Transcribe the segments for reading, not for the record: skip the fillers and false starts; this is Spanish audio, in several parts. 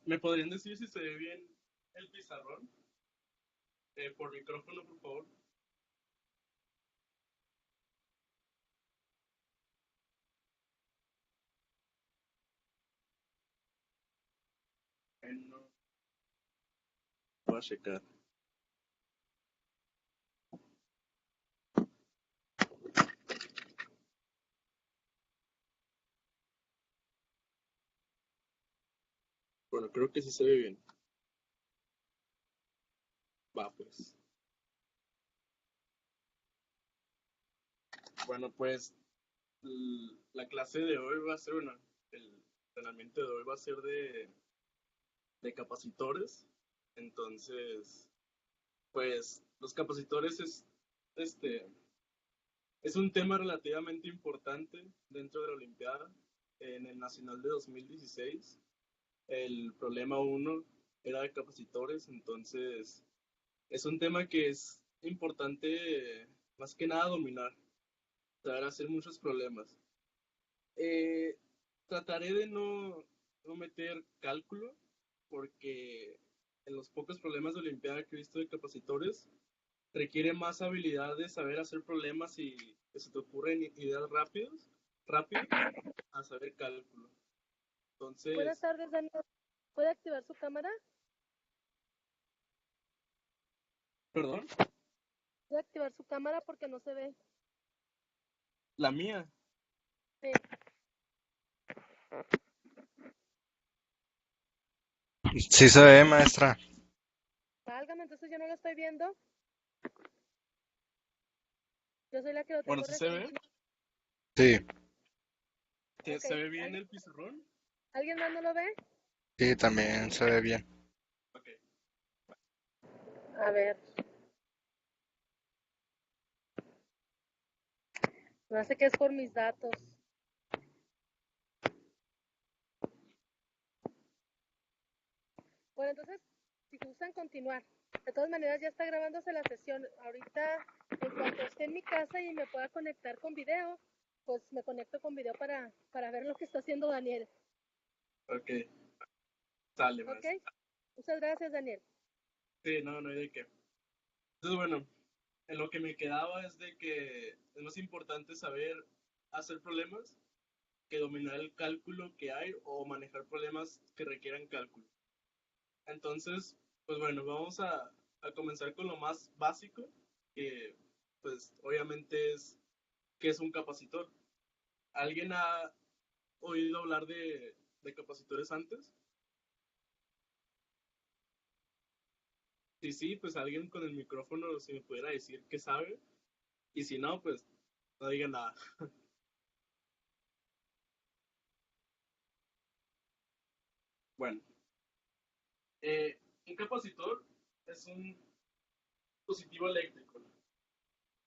¿Me podrían decir si se ve bien el pizarrón? Por micrófono, por favor. No voy a checar. Bueno, creo que sí se ve bien. Va, pues. Bueno, pues la clase de hoy va a ser, bueno, el entrenamiento de hoy va a ser de capacitores. Entonces, pues los capacitores este, es un tema relativamente importante dentro de la Olimpiada. En el Nacional de 2016, el problema uno era de capacitores, entonces es un tema que es importante más que nada dominar, saber hacer muchos problemas. Eh, Trataré de no meter cálculo porque en los pocos problemas de Olimpiada que he visto de capacitores requiere más habilidad de saber hacer problemas y que se te ocurren ideas rápido, a saber cálculo. Buenas Entonces, tardes, Daniel. ¿Puede activar su cámara? perdón, ¿Puede activar su cámara porque no se ve? la mía. Sí. Sí se ve, maestra. Válgame, entonces yo no lo estoy viendo. Yo soy la que lo Bueno, tengo sí se ve. restringido. Sí, Ok. ¿Se ve bien el pizarrón? ¿Alguien más no lo ve? sí, también se ve bien. Ok. A ver. No sé qué es por mis datos. Bueno, entonces, si gustan continuar. De todas maneras, ya está grabándose la sesión. Ahorita, en cuanto esté en mi casa y me pueda conectar con video, pues me conecto con video para ver lo que está haciendo Daniel. Ok, sale, ¿Ok? más. Muchas gracias, Daniel. Sí, no hay de qué. Entonces, bueno, en lo que me quedaba es de que es más importante saber hacer problemas que dominar el cálculo que hay o manejar problemas que requieran cálculo. Entonces, pues bueno, vamos a comenzar con lo más básico, que pues obviamente es qué es un capacitor. ¿Alguien ha oído hablar de capacitores antes? Si sí, pues alguien con el micrófono si me pudiera decir qué sabe, y si no, pues no diga nada. Bueno, un capacitor es un dispositivo eléctrico. Un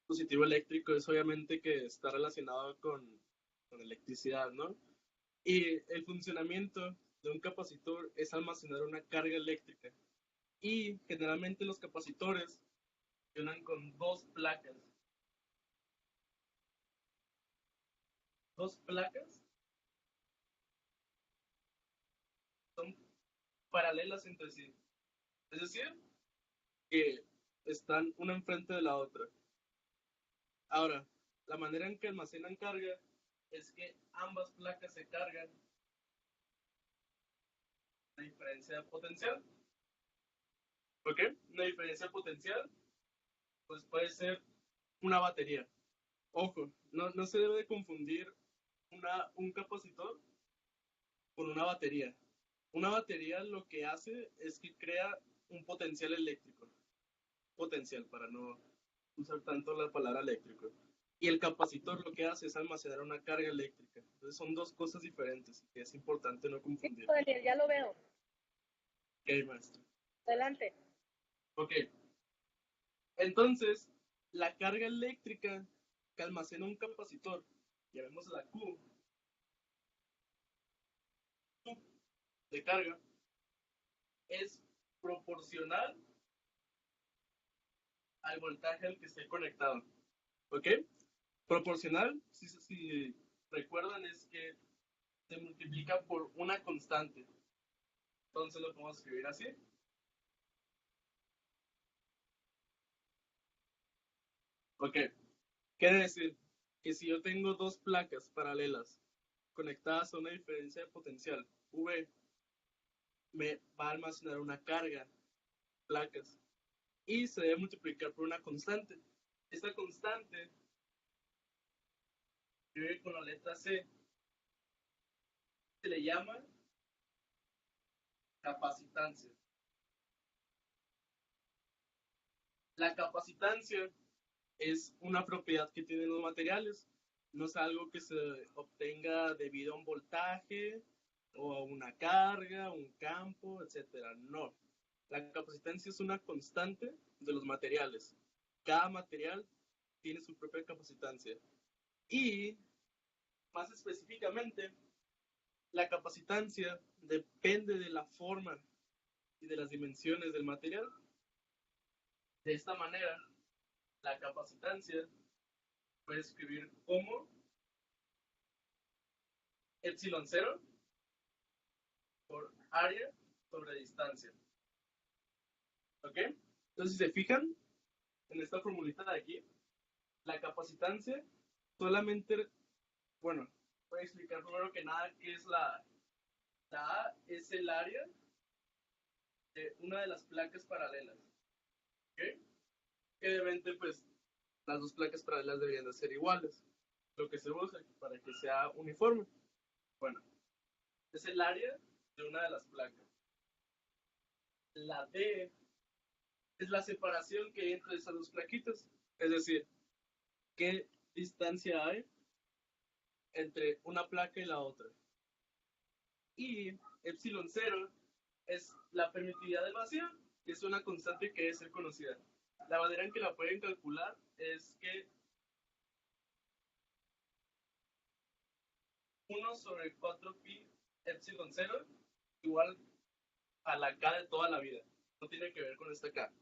dispositivo eléctrico es obviamente que está relacionado con electricidad, ¿no? Y el funcionamiento de un capacitor es almacenar una carga eléctrica. Y generalmente los capacitores funcionan con dos placas. Dos placas son paralelas entre sí. Es decir, que están una enfrente de la otra. Ahora, la manera en que almacenan carga es que ambas placas se cargan a diferencia de potencial. ¿Ok? Una diferencia potencial, pues puede ser una batería. Ojo, no se debe de confundir un capacitor con una batería. Una batería lo que hace es que crea un potencial eléctrico. Potencial, para no usar tanto la palabra eléctrico. Y el capacitor lo que hace es almacenar una carga eléctrica. Entonces son dos cosas diferentes que es importante no Sí, confundir. Daniel, ya lo veo. Ok, maestro. Adelante. Ok, entonces la carga eléctrica que almacena un capacitor, llamemos la Q de carga, es proporcional al voltaje al que esté conectado. ¿Ok? Proporcional, si recuerdan, es que se multiplica por una constante. Entonces lo podemos escribir así. Ok, quiere decir que si yo tengo dos placas paralelas conectadas a una diferencia de potencial V, me va a almacenar una carga, placas, y se debe multiplicar por una constante. Esta constante se escribe con la letra C, se le llama capacitancia. La capacitancia es una propiedad que tienen los materiales, no es algo que se obtenga debido a un voltaje o a una carga, un campo, etcétera. No. La capacitancia es una constante de los materiales. Cada material tiene su propia capacitancia. Y, más específicamente, la capacitancia depende de la forma y de las dimensiones del material. De esta manera, la capacitancia puede escribir como epsilon 0 por área sobre distancia. ¿Ok? Entonces, si se fijan en esta formulita de aquí, la capacitancia solamente, bueno, voy a explicar primero que nada qué es la A, es el área de una de las placas paralelas. ¿Ok? Que obviamente, pues, las dos placas paralelas deberían de ser iguales, lo que se usa para que sea uniforme. Bueno, es el área de una de las placas. La D es la separación que hay entre esas dos plaquitas, es decir, qué distancia hay entre una placa y la otra. Y epsilon 0 es la permitividad del vacío, que es una constante que debe ser conocida. La manera en que la pueden calcular es que 1 sobre 4pi epsilon 0 igual a la K de toda la vida. No tiene que ver con esta K.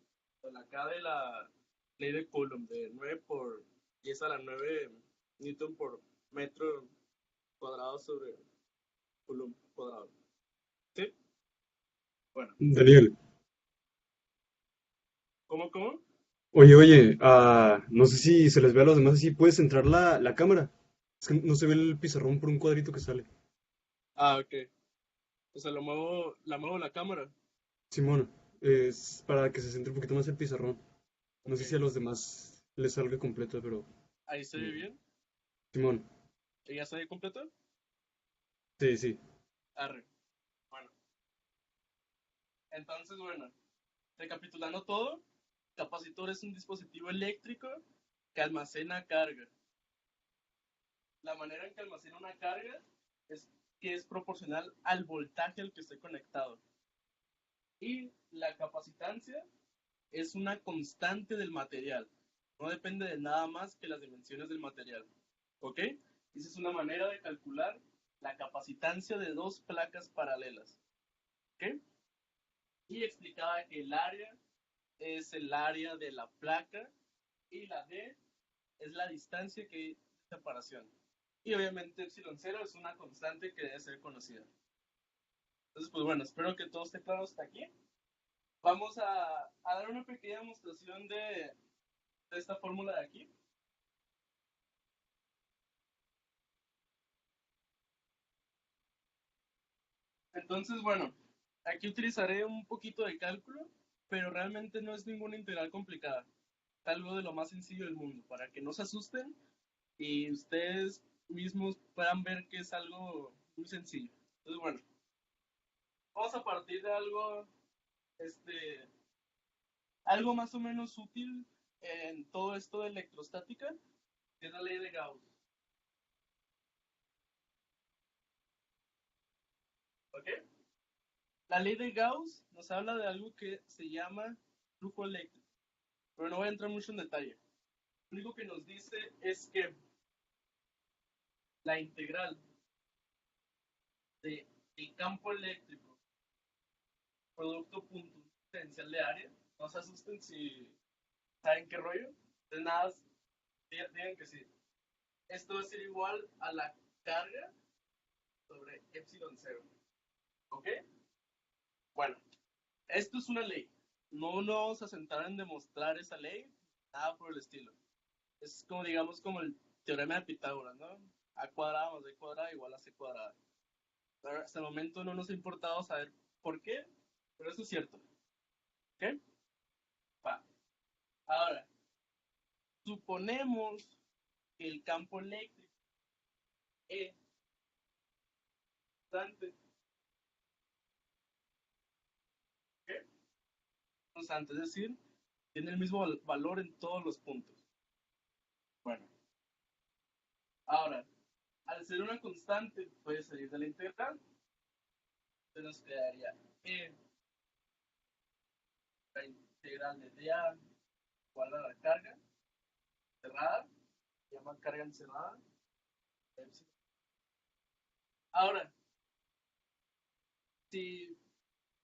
La K de la ley de Coulomb, de 9 por 10 a la 9 Newton por metro cuadrado sobre Coulomb cuadrado. ¿Sí? Bueno. Daniel, ¿Cómo? oye, no sé si se les ve a los demás así, ¿puedes centrar la cámara? Es que no se ve el pizarrón por un cuadrito que sale. Ah, ok. O sea, la muevo la cámara. Simón, es para que se centre un poquito más el pizarrón. No Ok. sé si a los demás les salga completo, pero... Ahí se ve eh, bien. Simón, ¿Ya se ve completo? sí, sí. Arre. Bueno. Entonces, bueno. Recapitulando todo, capacitor es un dispositivo eléctrico que almacena carga. La manera en que almacena una carga es que es proporcional al voltaje al que esté conectado. Y la capacitancia es una constante del material. No depende de nada más que las dimensiones del material. ¿Ok? Esa es una manera de calcular la capacitancia de dos placas paralelas. ¿Ok? Y explicaba que el área es el área de la placa y la D es la distancia que hay de separación. Y obviamente epsilon 0 es una constante que debe ser conocida. Entonces, pues bueno, espero que todo esté claro hasta aquí. Vamos a dar una pequeña demostración de esta fórmula de aquí. Entonces, bueno, aquí utilizaré un poquito de cálculo, pero realmente no es ninguna integral complicada. Es algo de lo más sencillo del mundo, para que no se asusten y ustedes mismos puedan ver que es algo muy sencillo. Entonces, bueno, vamos a partir de algo más o menos útil en todo esto de electrostática, que es la ley de Gauss. ¿Ok? La ley de Gauss nos habla de algo que se llama flujo eléctrico, pero no voy a entrar mucho en detalle. Lo único que nos dice es que la integral del campo eléctrico producto punto diferencial de área, no se asusten si saben qué rollo, de nada, digan que sí. Esto va a ser igual a la carga sobre epsilon 0. ¿Ok? Bueno, esto es una ley. No nos vamos a sentar en demostrar esa ley, nada por el estilo. Es como, digamos, como el teorema de Pitágoras, ¿no? A cuadrada más b cuadrada igual a c cuadrada. Pero hasta el momento no nos ha importado saber por qué, pero eso es cierto. ¿Ok? Va. Ahora, suponemos que el campo eléctrico es constante. ¿Ok? Constante, es decir, tiene el mismo valor en todos los puntos. Bueno, ahora, al ser una constante, puede salir de la integral. Entonces nos quedaría E, la integral de dA igual a la carga cerrada, se llama carga encerrada. Ahora, si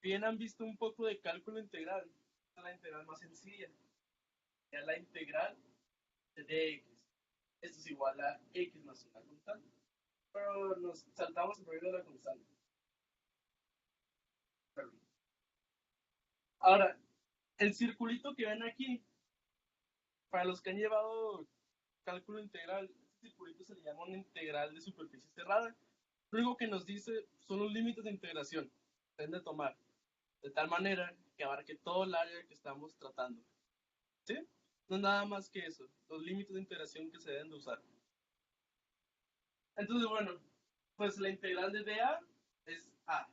bien han visto un poco de cálculo integral, esta es la integral más sencilla, es la integral de dx. Esto es igual a x más una constante. Pero nos saltamos el rollo de la constante. Perdón. Ahora, el circulito que ven aquí, para los que han llevado cálculo integral, este circulito se le llama una integral de superficie cerrada. Lo único que nos dice son los límites de integración que deben de tomar, de tal manera que abarque todo el área que estamos tratando. ¿Sí? No es nada más que eso, los límites de integración que se deben de usar. Entonces, bueno, pues la integral de dA es A.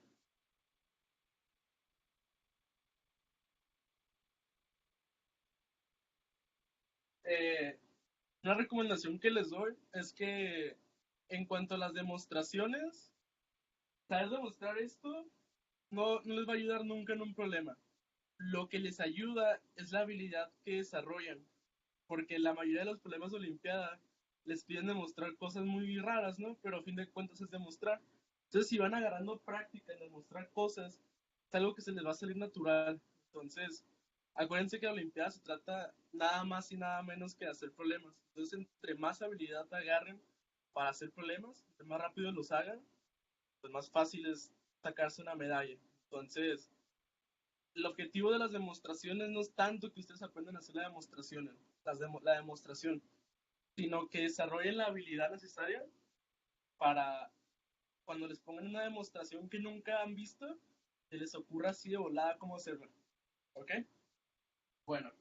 Una recomendación que les doy es que en cuanto a las demostraciones, saber demostrar esto no les va a ayudar nunca en un problema. Lo que les ayuda es la habilidad que desarrollan, porque la mayoría de los problemas de Olimpiada les piden demostrar cosas muy raras, ¿no? Pero a fin de cuentas es demostrar. Entonces, si van agarrando práctica en demostrar cosas, es algo que se les va a salir natural. Entonces, acuérdense que la Olimpiada se trata nada más y nada menos que de hacer problemas. Entonces, entre más habilidad agarren para hacer problemas, entre más rápido los hagan, pues más fácil es sacarse una medalla. Entonces, el objetivo de las demostraciones no es tanto que ustedes aprendan a hacer la demostración, sino que desarrollen la habilidad necesaria para cuando les pongan una demostración que nunca han visto, se les ocurra así de volada cómo hacerlo. ¿Ok? Bueno,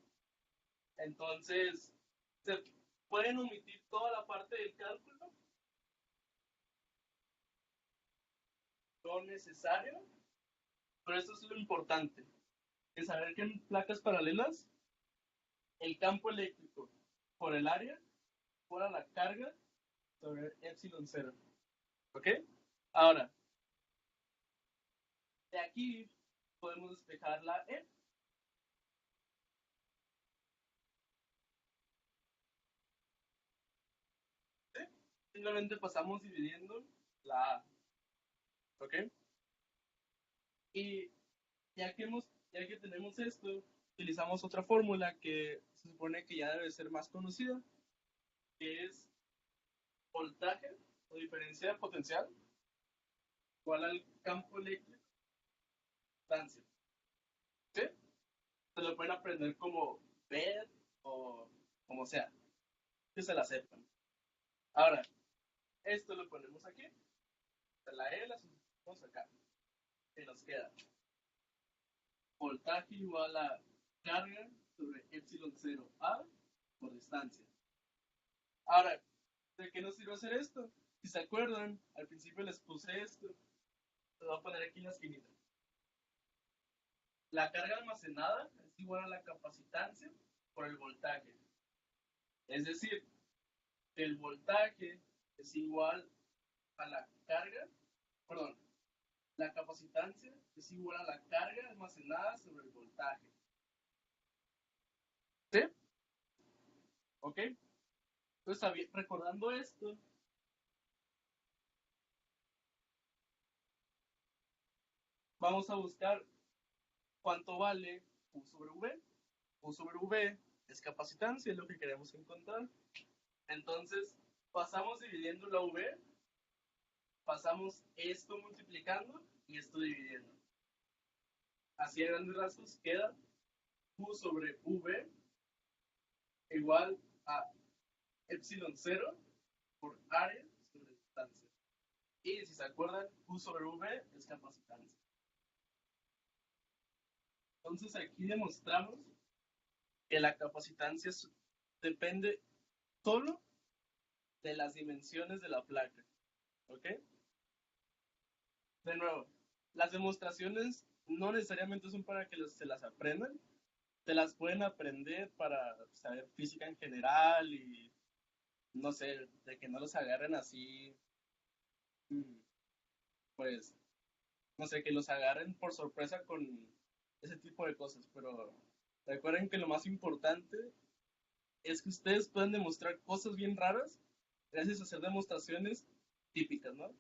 entonces se pueden omitir toda la parte del cálculo, lo necesario, pero eso es lo importante, es saber que en placas paralelas el campo eléctrico por el área fuera la carga sobre epsilon 0. ¿Ok? Ahora, de aquí podemos despejar la E. ¿Sí? Simplemente pasamos dividiendo la A. ¿Ok? Y ya que tenemos esto, utilizamos otra fórmula que se supone que ya debe ser más conocida, que es voltaje o diferencia de potencial igual al campo eléctrico distancia. ¿Sí? Se lo pueden aprender como ver o como sea, que se la sepan. Ahora, esto lo ponemos aquí, la E la sustituimos acá, y nos queda voltaje igual a carga sobre epsilon 0A por distancia. Ahora, ¿de qué nos sirve hacer esto? Si se acuerdan, al principio les puse esto, lo voy a poner aquí en la esquinita. La carga almacenada es igual a la capacitancia por el voltaje. Es decir, el voltaje es igual a la carga, perdón, la capacitancia es igual a la carga almacenada sobre el voltaje. ¿Sí? ¿Ok? Entonces, recordando esto, vamos a buscar cuánto vale U sobre V. U sobre V es capacitancia, es lo que queremos encontrar. Entonces, pasamos dividiendo la V, pasamos esto multiplicando y esto dividiendo. así a grandes rasgos queda Q sobre V igual a epsilon cero por área sobre distancia. Y si se acuerdan, Q sobre V es capacitancia. Entonces aquí demostramos que la capacitancia depende solo de las dimensiones de la placa. ¿Ok? De nuevo, las demostraciones no necesariamente son para que se las aprendan, se las pueden aprender para saber física en general y no sé, de que no los agarren así, mm, pues, no sé, que los agarren por sorpresa con ese tipo de cosas, pero recuerden que lo más importante es que ustedes puedan demostrar cosas bien raras gracias a hacer demostraciones típicas, ¿no?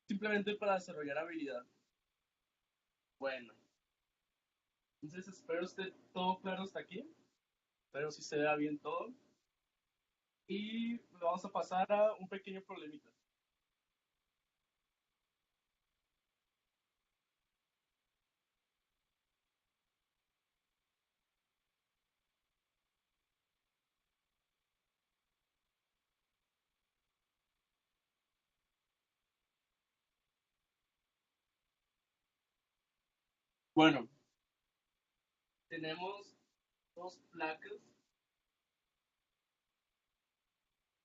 Simplemente para desarrollar habilidad. Bueno, entonces espero esté todo claro hasta aquí. Espero si se vea bien todo. Y vamos a pasar a un pequeño problemita. Bueno, tenemos dos placas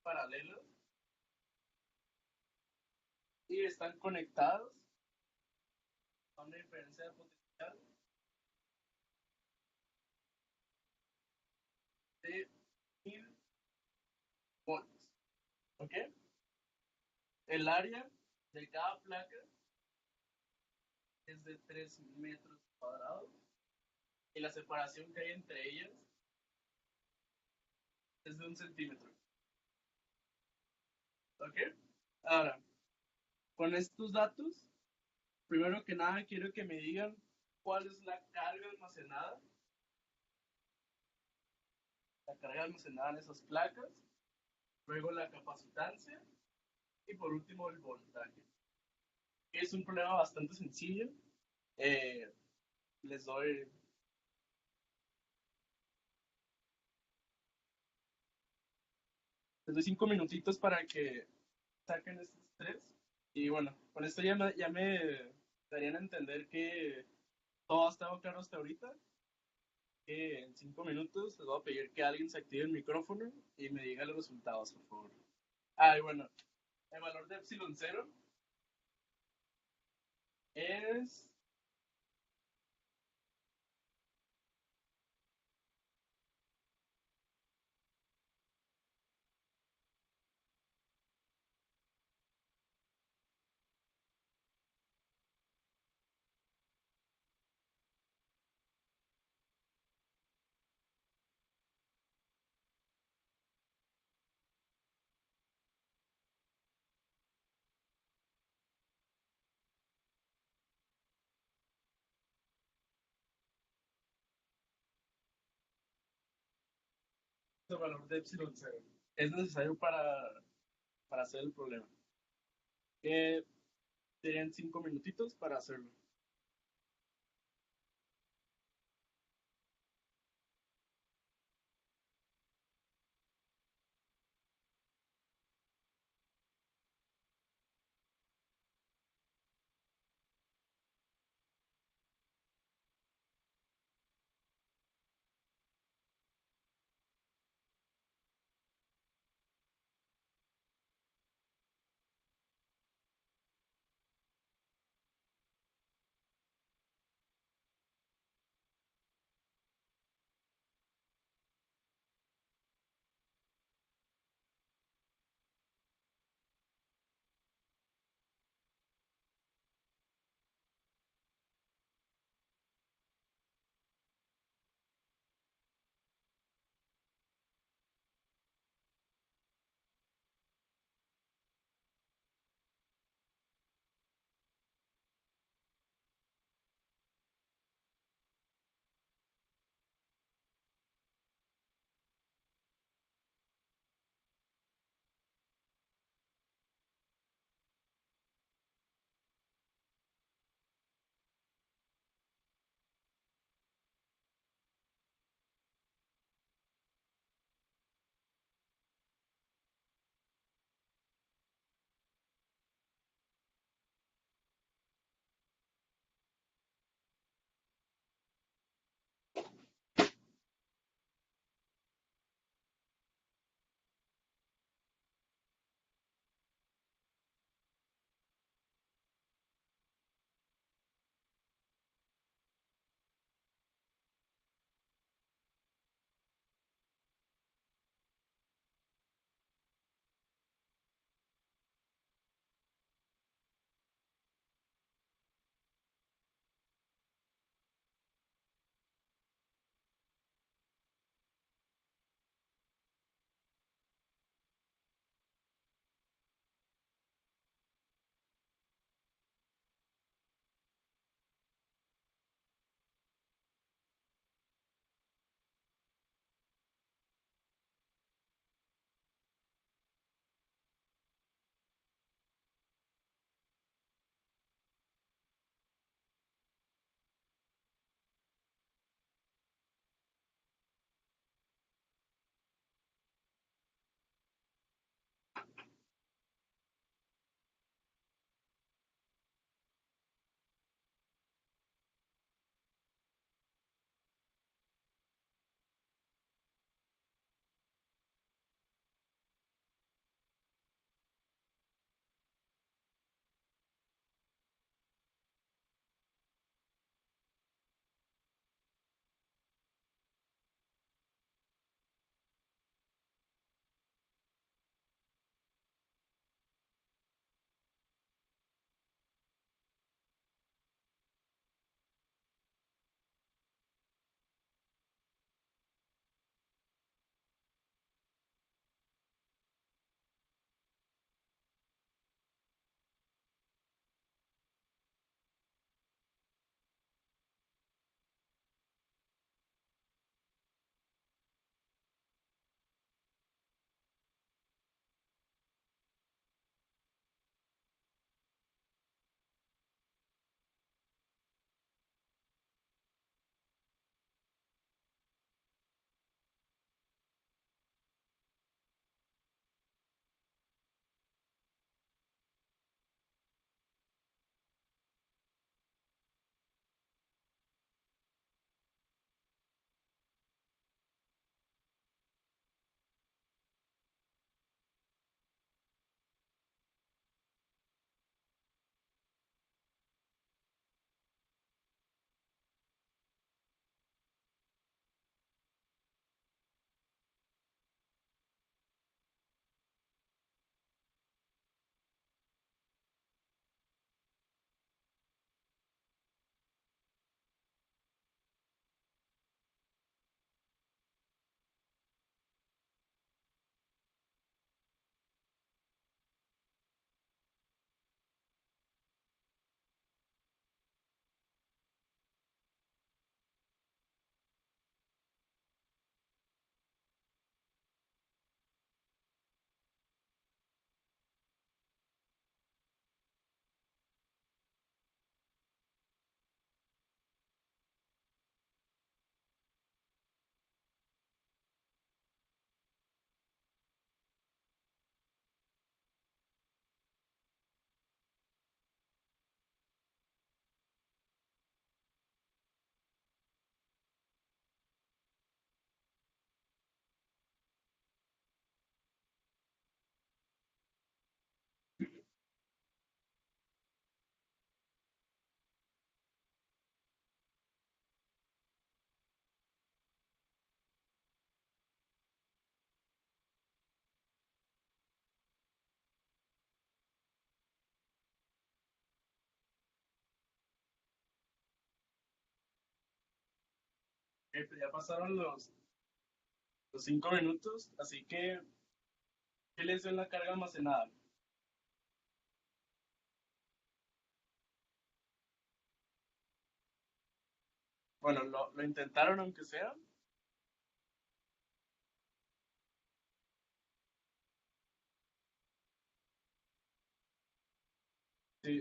paralelas y están conectadas a una diferencia de potencial de 1000 volts. ¿Ok? El área de cada placa es de 3 metros cuadrados y la separación que hay entre ellas es de 1 centímetro. ¿Ok? Ahora, con estos datos, primero que nada quiero que me digan cuál es la carga almacenada en esas placas, luego la capacitancia y por último el voltaje. Es un problema bastante sencillo. Eh, les doy les doy 5 minutitos para que saquen estos tres. Y bueno, con esto ya me darían a entender que todo ha estado claro hasta ahorita. Que en 5 minutos les voy a pedir que alguien se active el micrófono y me diga los resultados, por favor. Ah, y bueno, el valor de epsilon cero es el valor de epsilon cero. Es necesario para hacer el problema. Que serían 5 minutitos para hacerlo. Pues ya pasaron los 5 minutos, así que, ¿qué les dio en la carga almacenada? Bueno, lo intentaron aunque sea.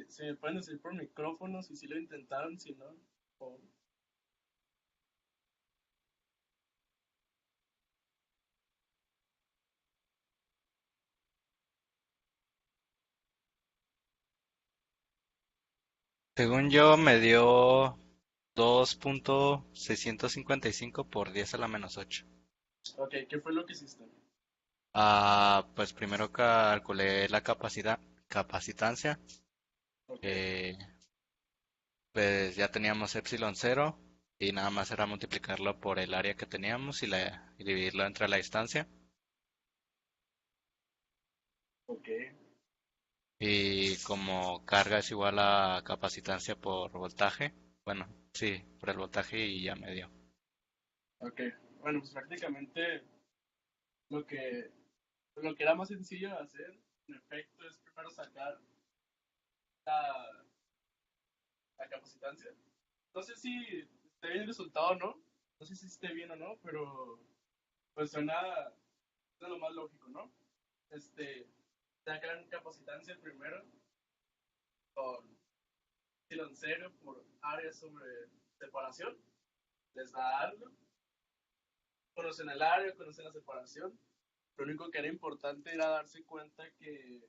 Si me pueden decir por micrófono, si sí lo intentaron, si no. o- Según yo, me dio 2.655 por 10 a la menos 8. Ok, ¿qué fue lo que hiciste? Pues primero calculé la capacitancia. Ok, eh, pues ya teníamos epsilon cero y nada más era multiplicarlo por el área que teníamos y dividirlo entre la distancia. ok, Y como carga es igual a capacitancia por voltaje, bueno, sí, por el voltaje y ya me dio. ok. Bueno, pues prácticamente lo que, lo que era más sencillo de hacer, en efecto, es primero sacar la, la capacitancia. No sé si esté bien el resultado o no, no sé si esté bien o no, pero pues suena de lo más lógico, ¿no? Este, sacan capacitancia primero con epsilon cero por área sobre separación, les da algo, conocen el área, conocen la separación. Lo único que era importante era darse cuenta que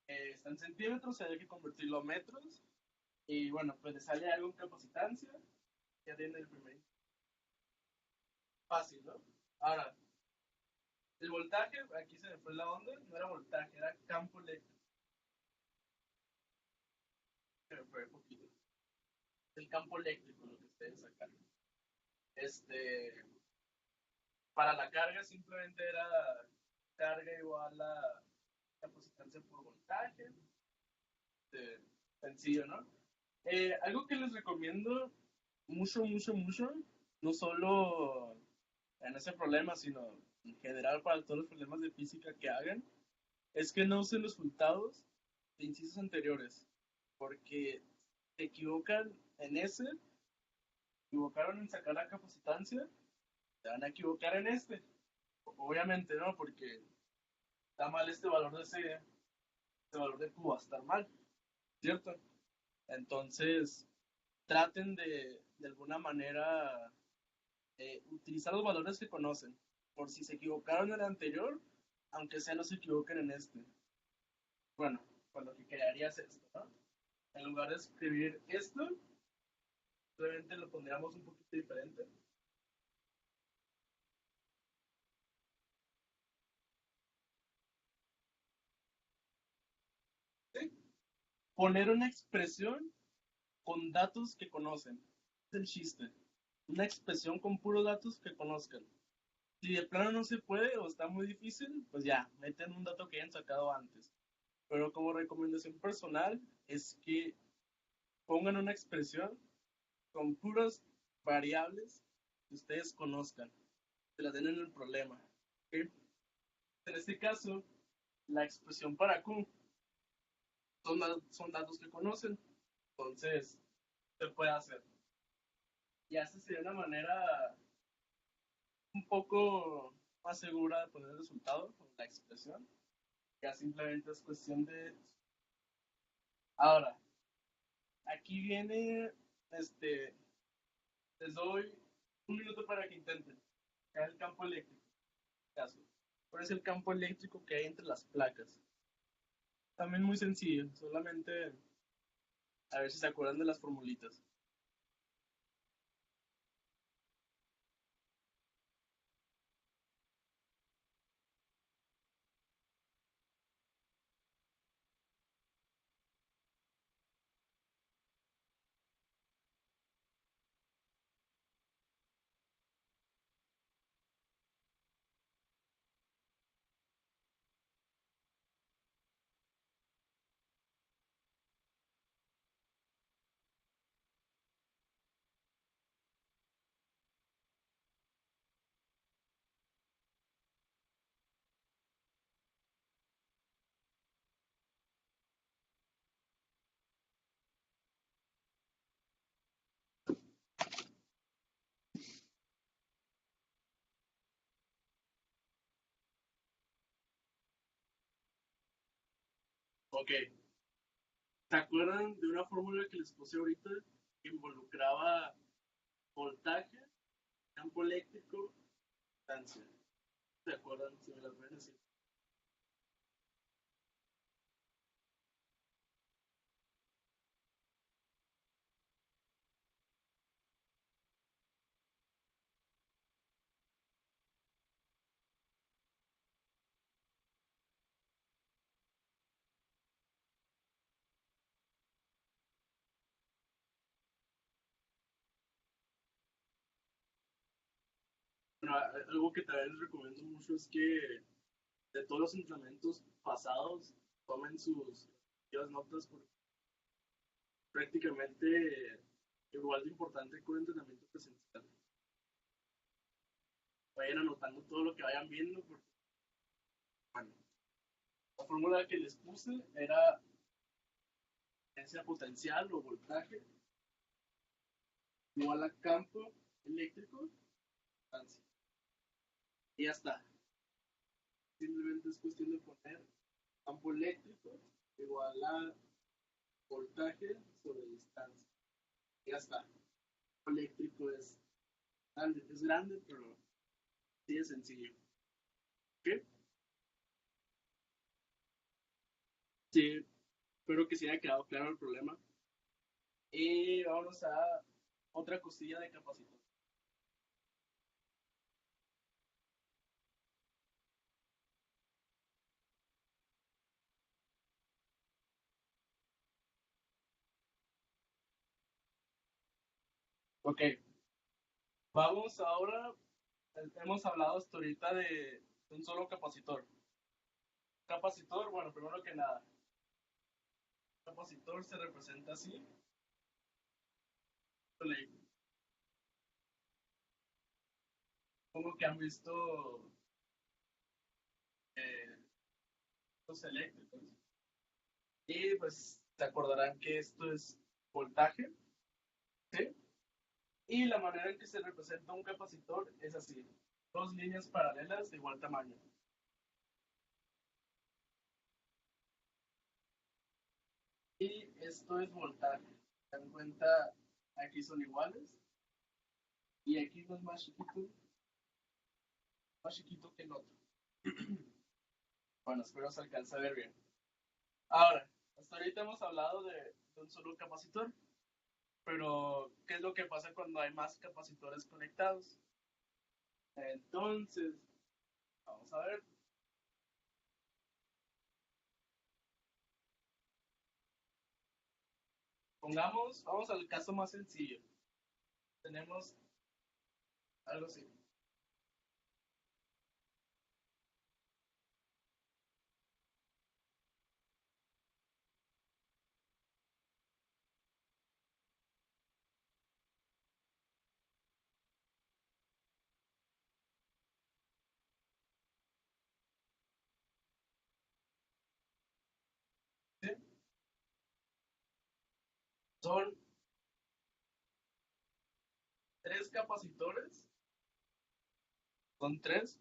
está en centímetros, hay que convertirlo a metros. Y bueno, pues le sale algo en capacitancia, ya tiene el primer. Fácil, ¿no? Ahora, el voltaje, aquí se me fue la onda, no era voltaje, era campo eléctrico. Se me fue un poquito. El campo eléctrico, lo que ustedes sacaron. Este, para la carga simplemente era carga igual a capacitancia por voltaje. Este, sencillo, ¿no? Algo que les recomiendo mucho, mucho, mucho, no solo en ese problema, sino en general para todos los problemas de física que hagan, es que no usen los resultados de incisos anteriores, porque se equivocan en ese, se equivocaron en sacar la capacitancia, se van a equivocar en este. Obviamente, ¿no? Porque está mal este valor de C, este valor de Q va a estar mal, ¿cierto? Entonces, traten de alguna manera utilizar los valores que conocen, por si se equivocaron en el anterior, aunque sea no se equivoquen en este. Bueno, pues lo que quedaría es esto, ¿no? En lugar de escribir esto, simplemente lo pondríamos un poquito diferente. ¿Sí? Poner una expresión con datos que conocen. Es el chiste. Una expresión con puros datos que conozcan. Si de plano no se puede o está muy difícil, pues ya, meten un dato que hayan sacado antes. Pero como recomendación personal es que pongan una expresión con puras variables que ustedes conozcan, que las den en el problema. ¿Okay? En este caso, la expresión para Q son datos que conocen, entonces se puede hacer. Y esta sería una manera un poco más segura de poner el resultado con la expresión. Ya simplemente es cuestión de. Ahora, aquí viene, este, les doy un minuto para que intenten. Acá el campo eléctrico, caso. ¿Cuál es el campo eléctrico que hay entre las placas? También muy sencillo, solamente a ver si se acuerdan de las formulitas. Ok. ¿Se acuerdan de una fórmula que les puse ahorita que involucraba voltaje, campo eléctrico, distancia? ¿Se acuerdan? Si me las ven así. Bueno, algo que también les recomiendo mucho es que de todos los entrenamientos pasados tomen sus respectivas notas porque prácticamente igual de importante que un entrenamiento presencial. Vayan anotando todo lo que vayan viendo porque, bueno, la fórmula que les puse era potencia potencial o voltaje igual a campo eléctrico, distancia. Y ya está. Simplemente es cuestión de poner campo eléctrico igual a voltaje sobre distancia. Y ya está. Campo eléctrico es grande, pero sí es sencillo. ¿Ok? Sí, espero que se haya quedado claro el problema. Y vamos a otra cosilla de capacitor. Ok, vamos ahora, hemos hablado hasta ahorita de un solo capacitor. Capacitor, bueno, primero que nada, capacitor se representa así. Como que han visto los eléctricos. Y pues se acordarán que esto es voltaje, ¿sí? Y la manera en que se representa un capacitor es así. Dos líneas paralelas de igual tamaño. Y esto es voltaje. Se dan cuenta, aquí son iguales. Y aquí uno es más chiquito que el otro. Bueno, espero se alcance a ver bien. Ahora, hasta ahorita hemos hablado de un solo capacitor. Pero, ¿qué es lo que pasa cuando hay más capacitores conectados? Entonces, vamos a ver. Vamos al caso más sencillo. Tenemos algo así. ¿Sí? Son tres capacitores, son tres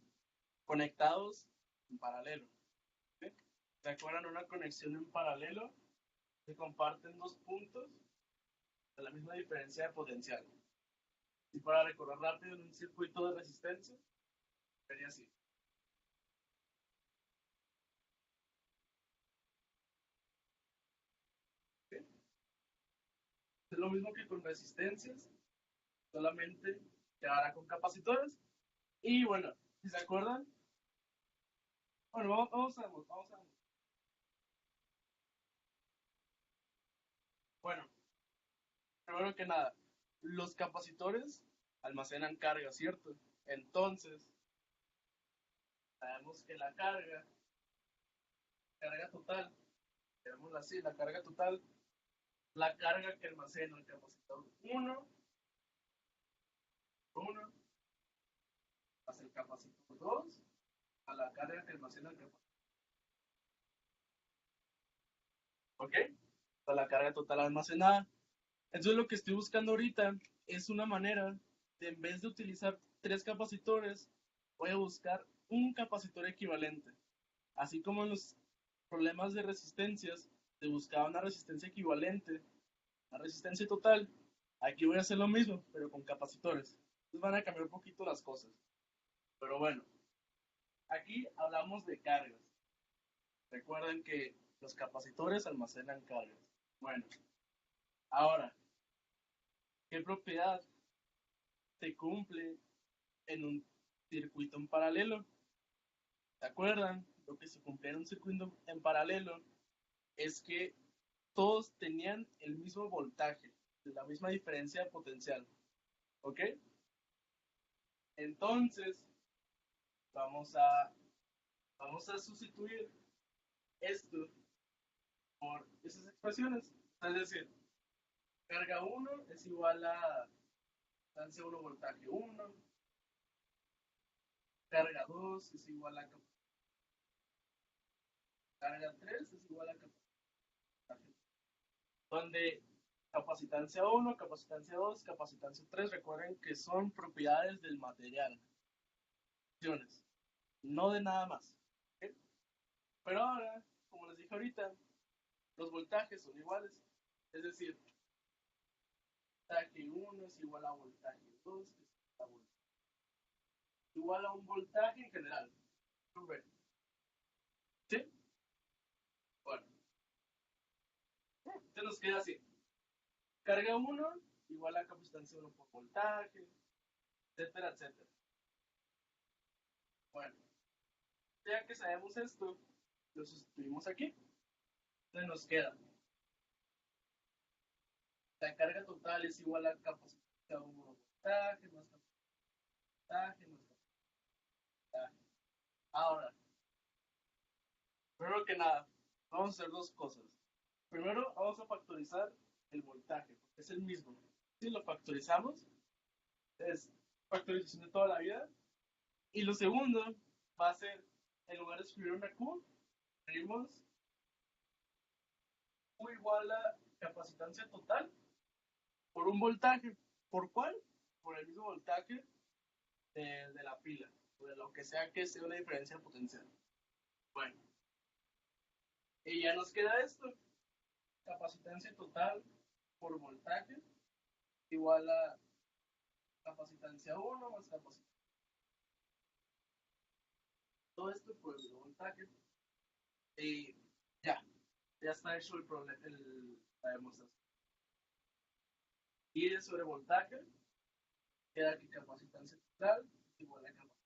conectados en paralelo. ¿Sí? ¿Se acuerdan? Una conexión en paralelo se comparten dos puntos de la misma diferencia de potencial. Y para recorrer rápido en un circuito de resistencia, sería así. ¿Sí? Es lo mismo que con resistencias, solamente que ahora con capacitores. Y bueno, si se acuerdan, bueno, vamos a. Bueno, primero que nada, los capacitores almacenan carga, ¿cierto? Entonces, sabemos que la carga total, digámoslo así, la carga que almacena el capacitor 1 más el capacitor 2 a la carga que almacena el capacitor. ¿Ok? A la carga total almacenada. Entonces lo que estoy buscando ahorita es una manera de, en vez de utilizar tres capacitores, voy a buscar un capacitor equivalente. Así como en los problemas de resistencias, se buscaba una resistencia equivalente, una resistencia total. Aquí voy a hacer lo mismo, pero con capacitores. Entonces van a cambiar un poquito las cosas. Pero bueno, aquí hablamos de cargas. Recuerden que los capacitores almacenan cargas. Bueno, ahora, ¿qué propiedad se cumple en un circuito en paralelo? ¿Se acuerdan? Lo que se cumplía en un circuito en paralelo es que todos tenían el mismo voltaje, la misma diferencia de potencial. ¿Ok? Entonces, vamos a sustituir esto por esas expresiones. Es decir, carga 1 es igual a capacitancia 1 voltaje 1, carga 2 es igual a carga 3 es igual a capacitancia, donde capacitancia 1, capacitancia 2, capacitancia 3, recuerden que son propiedades del material, no de nada más. ¿Okay? Pero ahora, como les dije ahorita, los voltajes son iguales, es decir, voltaje 1 es igual a voltaje 2, es igual a un voltaje en general. ¿Sí? Bueno, entonces nos queda así. Carga 1 igual a capacitancia 1 por voltaje, etcétera, etcétera. Bueno, ya que sabemos esto, lo sustituimos aquí. Entonces nos queda. La carga total es igual a capacidad 1 voltaje más voltaje más voltaje. Ahora, primero que nada, vamos a hacer dos cosas. Primero, vamos a factorizar el voltaje, porque es el mismo. Si lo factorizamos, es factorización de toda la vida. Y lo segundo va a ser, en lugar de escribir una Q, escribimos Q igual a capacitancia total por un voltaje. ¿Por cuál? Por el mismo voltaje de la pila, o de lo que sea una diferencia potencial. Bueno, y ya nos queda esto. Capacitancia total por voltaje igual a capacitancia 1 más capacitancia. Todo esto por el voltaje. Y ya está hecho el problema, la demostración. Y de sobre voltaje, queda que capacitancia total igual a capacitancia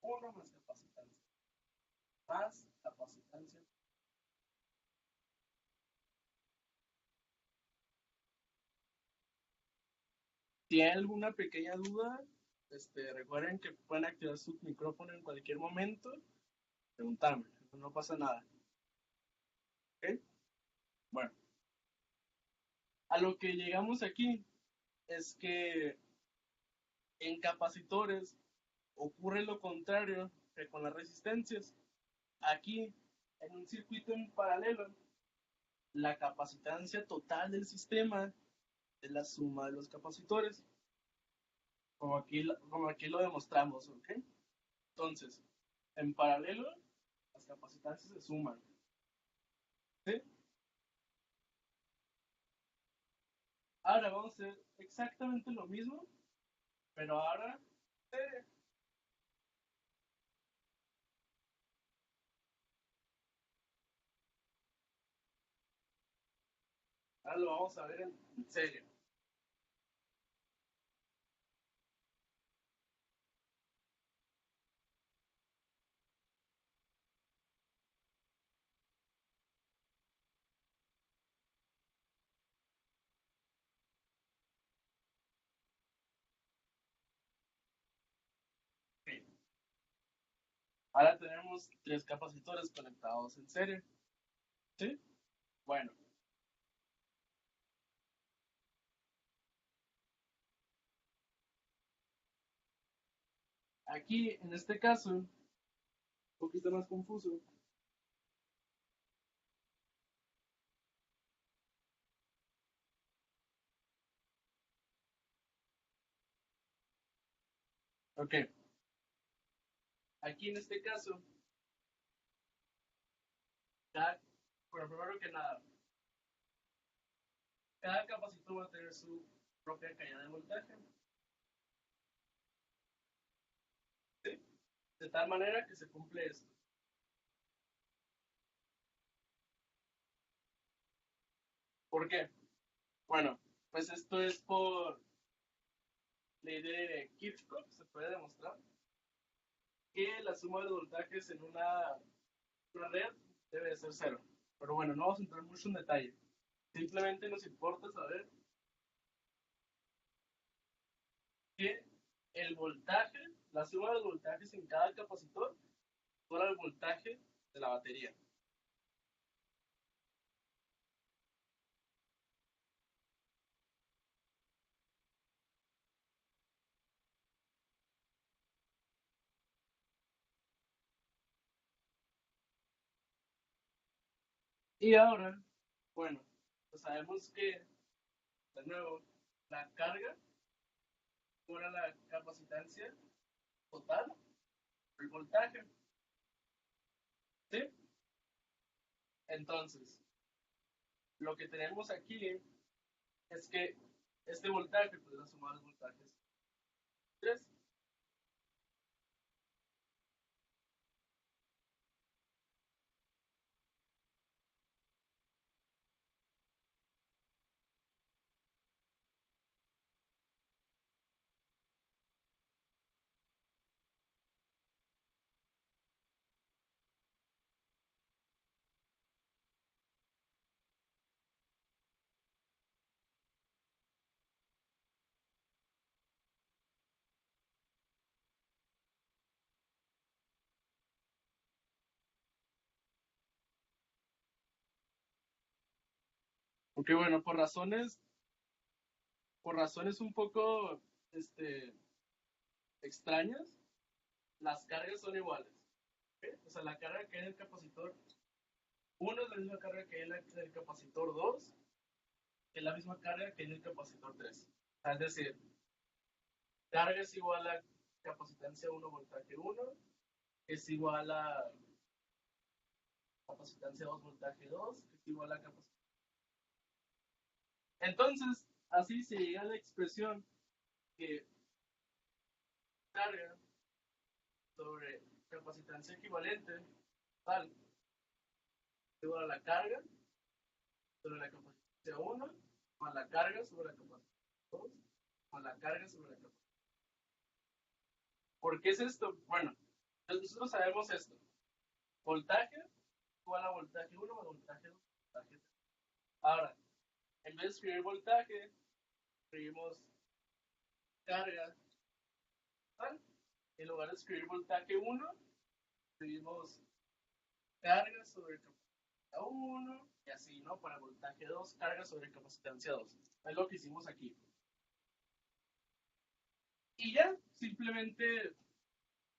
1 más capacitancia. Si hay alguna pequeña duda, recuerden que pueden activar su micrófono en cualquier momento, preguntarme, no pasa nada. ¿Ok? Bueno, a lo que llegamos aquí es que en capacitores ocurre lo contrario que con las resistencias. Aquí, en un circuito en paralelo, la capacitancia total del sistema es la suma de los capacitores, como aquí lo demostramos, ¿ok? Entonces, en paralelo, las capacitancias se suman, ¿sí? Ahora vamos a hacer exactamente lo mismo, pero ahora serie. Ahora lo vamos a ver en serio. Okay. Ahora tenemos 3 capacitores conectados en serie, ¿sí? Bueno, aquí en este caso, un poquito más confuso. Ok, aquí en este caso, Bueno, primero que nada, cada capacitor va a tener su propia caída de voltaje, ¿sí? De tal manera que se cumple esto. ¿Por qué? Bueno, pues esto es por ley de Kirchhoff, se puede demostrar que la suma de voltajes en una red debe de ser cero. Pero bueno, no vamos a entrar mucho en detalle. Simplemente nos importa saber que el voltaje, la suma de voltajes en cada capacitor, fuera el voltaje de la batería. Y ahora, bueno, pues sabemos que, de nuevo, la carga fuera la capacitancia total, el voltaje, ¿sí? Entonces, lo que tenemos aquí es que este voltaje, pues la suma de los voltajes 3. Aunque bueno, por razones un poco extrañas, las cargas son iguales. ¿Okay? O sea, la carga que hay en el capacitor 1 es la misma carga que hay en el capacitor 2, que es la misma carga que hay en el capacitor 3. O sea, es decir, carga es igual a capacitancia 1 voltaje 1, es igual a capacitancia 2 voltaje 2, que es igual a capacitancia. Entonces, así se llega a la expresión que carga sobre capacitancia equivalente tal igual a la carga sobre la capacitancia 1 más la carga sobre la capacitancia 2 más la carga sobre la capacitancia. ¿Por qué es esto? Bueno, nosotros sabemos esto. Voltaje igual a voltaje 1 más voltaje 2 voltaje 3. Ahora, en vez de escribir voltaje, escribimos carga tal. En lugar de escribir voltaje 1, escribimos carga sobre capacitancia 1 y así, ¿no? Para voltaje 2, carga sobre capacitancia 2. Es lo que hicimos aquí. Y ya, simplemente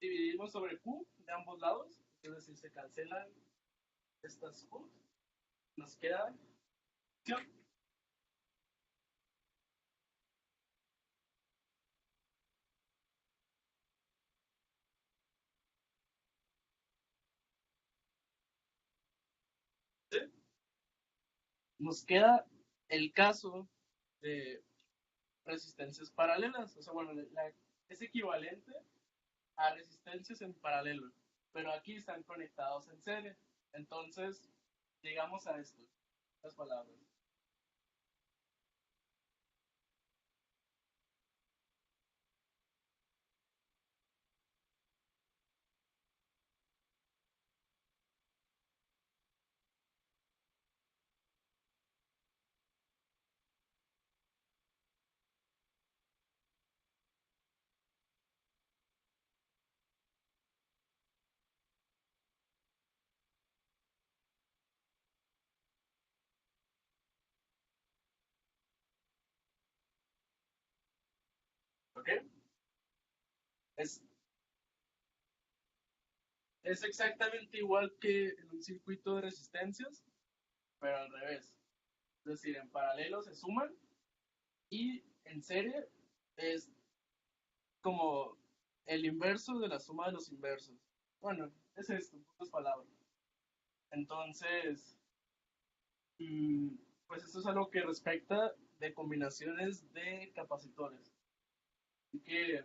dividimos sobre Q de ambos lados, es decir, se cancelan estas Q, nos queda Q. ¿Sí? Nos queda el caso de resistencias paralelas, o sea, bueno, es equivalente a resistencias en paralelo, pero aquí están conectados en serie. Entonces, llegamos a esto, las palabras. ¿Ok? Es, es exactamente igual que en un circuito de resistencias, pero al revés. Es decir, en paralelo se suman y en serie es como el inverso de la suma de los inversos. Bueno, es esto, en pocas palabras. Entonces, Mm, pues esto es a lo que respecta de combinaciones de capacitores. Así que,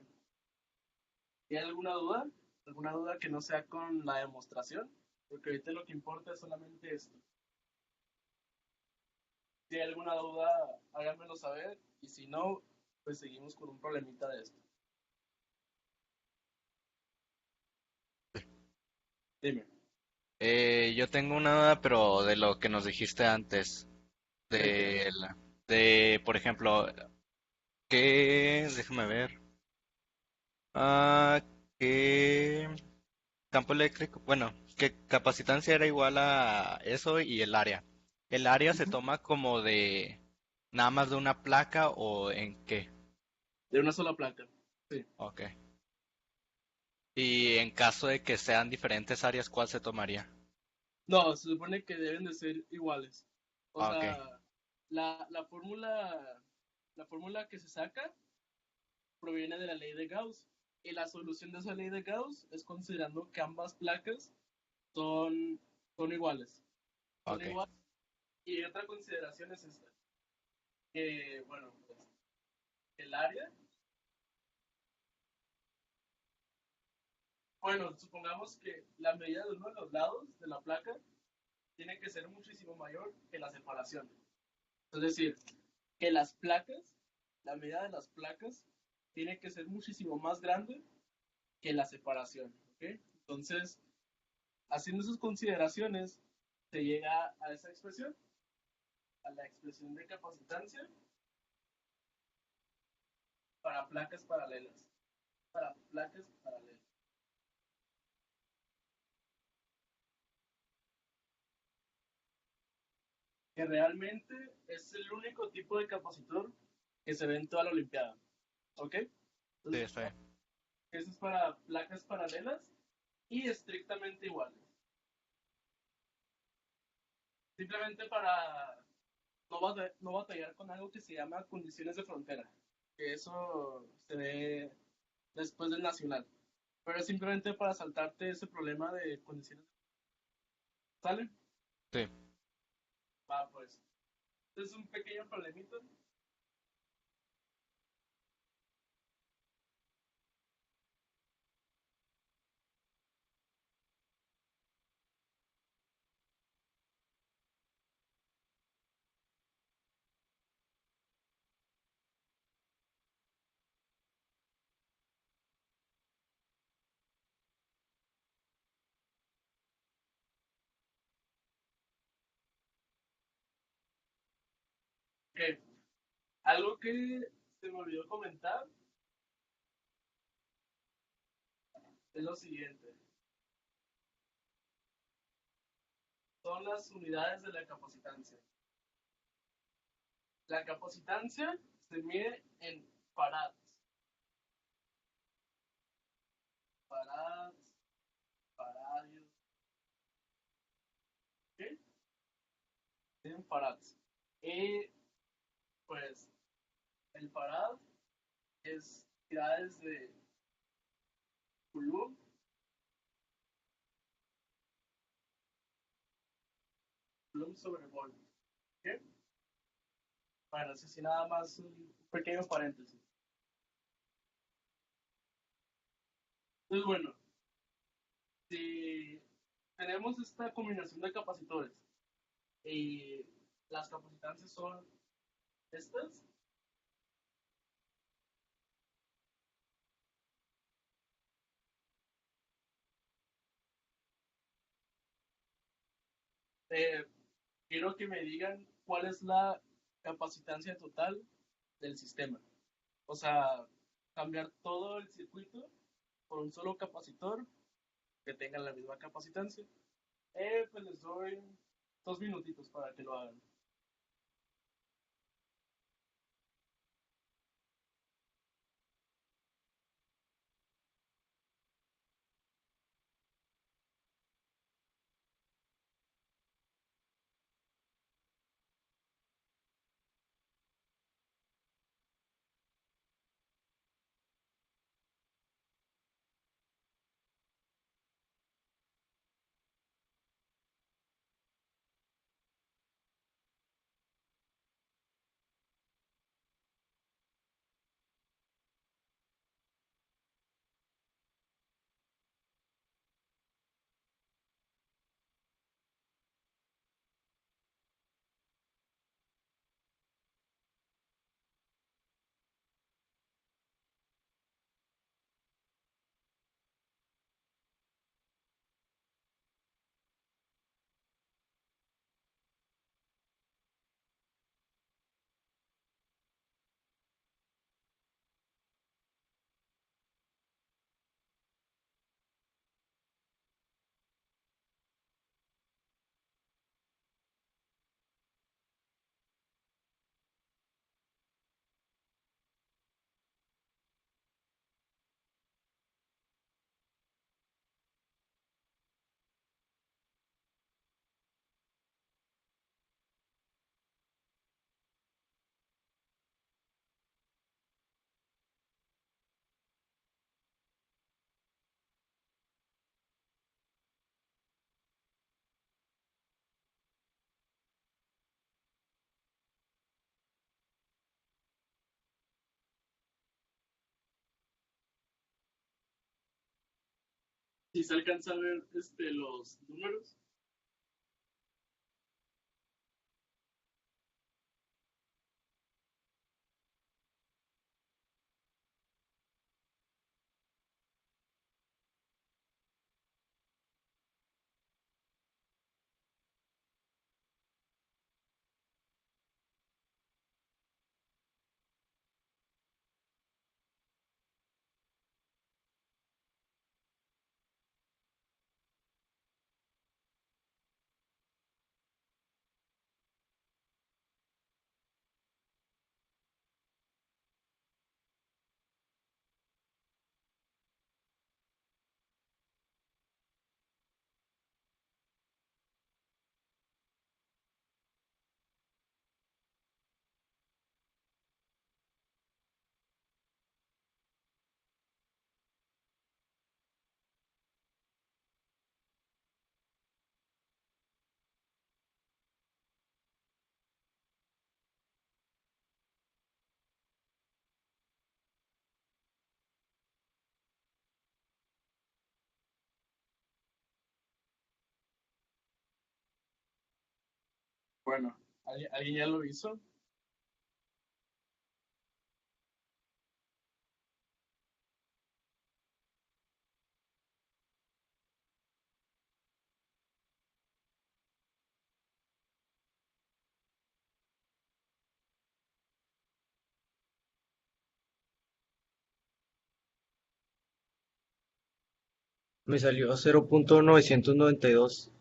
¿tiene alguna duda? ¿Alguna duda que no sea con la demostración? Porque ahorita lo que importa es solamente esto. Si hay alguna duda, háganmelo saber. Y si no, pues seguimos con un problemita de esto. Dime. Yo tengo una duda, pero de lo que nos dijiste antes, ¿De qué? de, por ejemplo, déjame ver, ah, ¿qué campo eléctrico? Bueno, ¿qué capacitancia era igual a eso y el área? ¿El área se Ujú. toma como de nada más de una placa o en qué? De una sola placa. Sí. Ok. Y en caso de que sean diferentes áreas, ¿cuál se tomaría? No, se supone que deben de ser iguales. O Ah, ok, sea, la fórmula que se saca proviene de la ley de Gauss. Y la solución de esa ley de Gauss es considerando que ambas placas son, son iguales. Son ok. iguales. Y otra consideración es esta, que, bueno, pues, el área, bueno, supongamos que la medida de uno de los lados de la placa tiene que ser muchísimo mayor que la separación. Es decir, que las placas, la medida de las placas, tiene que ser muchísimo más grande que la separación. ¿Ok? Entonces, haciendo esas consideraciones, se llega a esa expresión, a la expresión de capacitancia para placas paralelas. Para placas paralelas. Que realmente es el único tipo de capacitor que se ve en toda la Olimpiada. ¿Ok? Sí, Entonces, está bien. eso es para placas paralelas y estrictamente iguales. Simplemente para no batallar con algo que se llama condiciones de frontera, que eso se ve después del nacional. Pero es simplemente para saltarte ese problema de condiciones. ¿Sale? Sí. Va, pues. Es un pequeño problemita. Ok. Algo que se me olvidó comentar es lo siguiente. Son las unidades de la capacitancia. La capacitancia se mide en farads. Farads, faradios. ¿Qué? En farads. Y pues el farad es unidades de Coulomb, Coulomb sobre volt. ¿Qué? Bueno, así sí, nada más un pequeño paréntesis. Entonces, bueno, si tenemos esta combinación de capacitores y las capacitancias son estas, eh, quiero que me digan cuál es la capacitancia total del sistema. O sea, cambiar todo el circuito por un solo capacitor que tenga la misma capacitancia. Pues les doy 2 minutitos para que lo hagan. Si se alcanza a ver los números. Bueno, ¿alguien ya lo hizo? Me salió 0.992.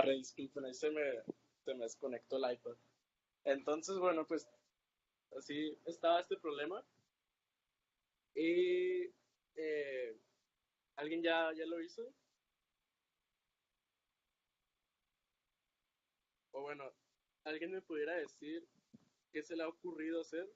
Disculpen, ahí se me desconectó el iPad. Entonces, bueno, pues así estaba este problema. Y ¿alguien ya lo hizo? O bueno, ¿alguien me pudiera decir qué se le ha ocurrido hacer?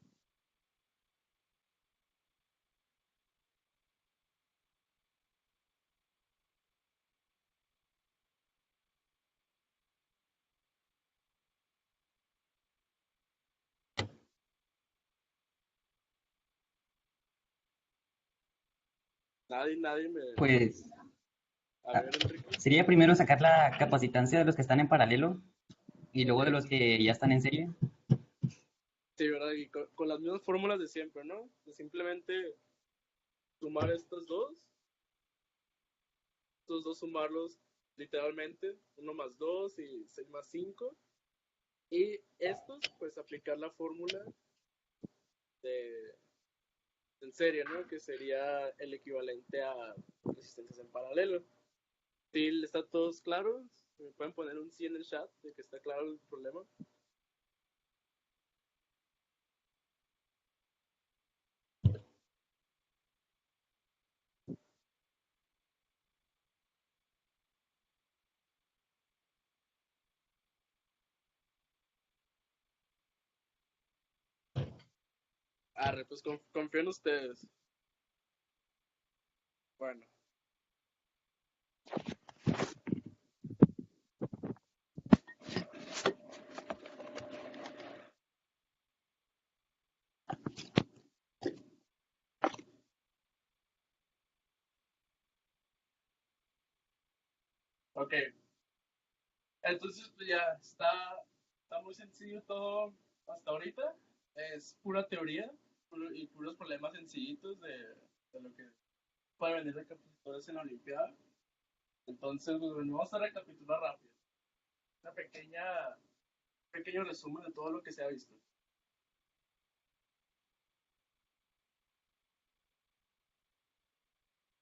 Nadie me... Pues A ver, Enrique. sería primero sacar la capacitancia de los que están en paralelo y luego de los que ya están en serie. Sí, ¿verdad? Y con las mismas fórmulas de siempre, ¿no? De simplemente sumar estos dos sumarlos literalmente, 1 más 2 y 6 más 5. Y estos, pues aplicar la fórmula de, en serie, ¿no? Que sería el equivalente a resistencias en paralelo. Si está todos claros, me pueden poner un sí en el chat de que está claro el problema. Arre, pues confío en ustedes. Bueno. Ok. Entonces, pues ya está muy sencillo todo hasta ahorita. Es pura teoría y puros problemas sencillitos de lo que puede venir de capacitores en la Olimpiada. Entonces, pues, bueno, vamos a recapitular rápido. Una pequeño resumen de todo lo que se ha visto.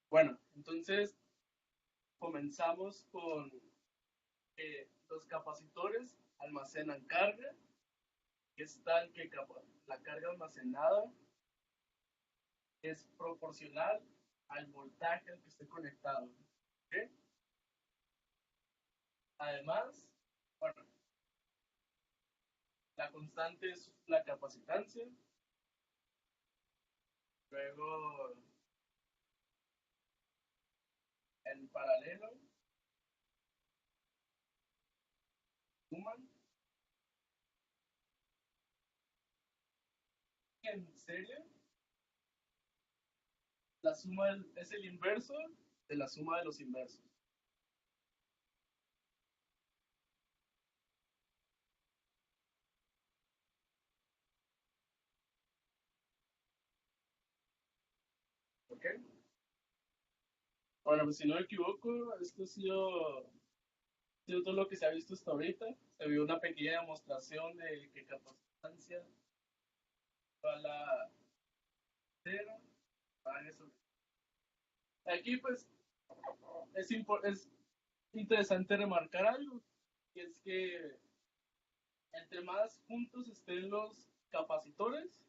Bueno, entonces comenzamos con los capacitores almacenan carga, que es tal que la carga almacenada es proporcional al voltaje al que esté conectado. ¿Okay? Además, bueno, la constante es la capacitancia. Luego, en paralelo, suman. En serie, la suma es el inverso de la suma de los inversos. ¿Ok? Bueno, pues si no me equivoco, esto ha sido todo lo que se ha visto hasta ahorita. Se vio una pequeña demostración de que capacitancia a la cero. Eso. Aquí pues es interesante remarcar algo, que es que entre más juntos estén los capacitores,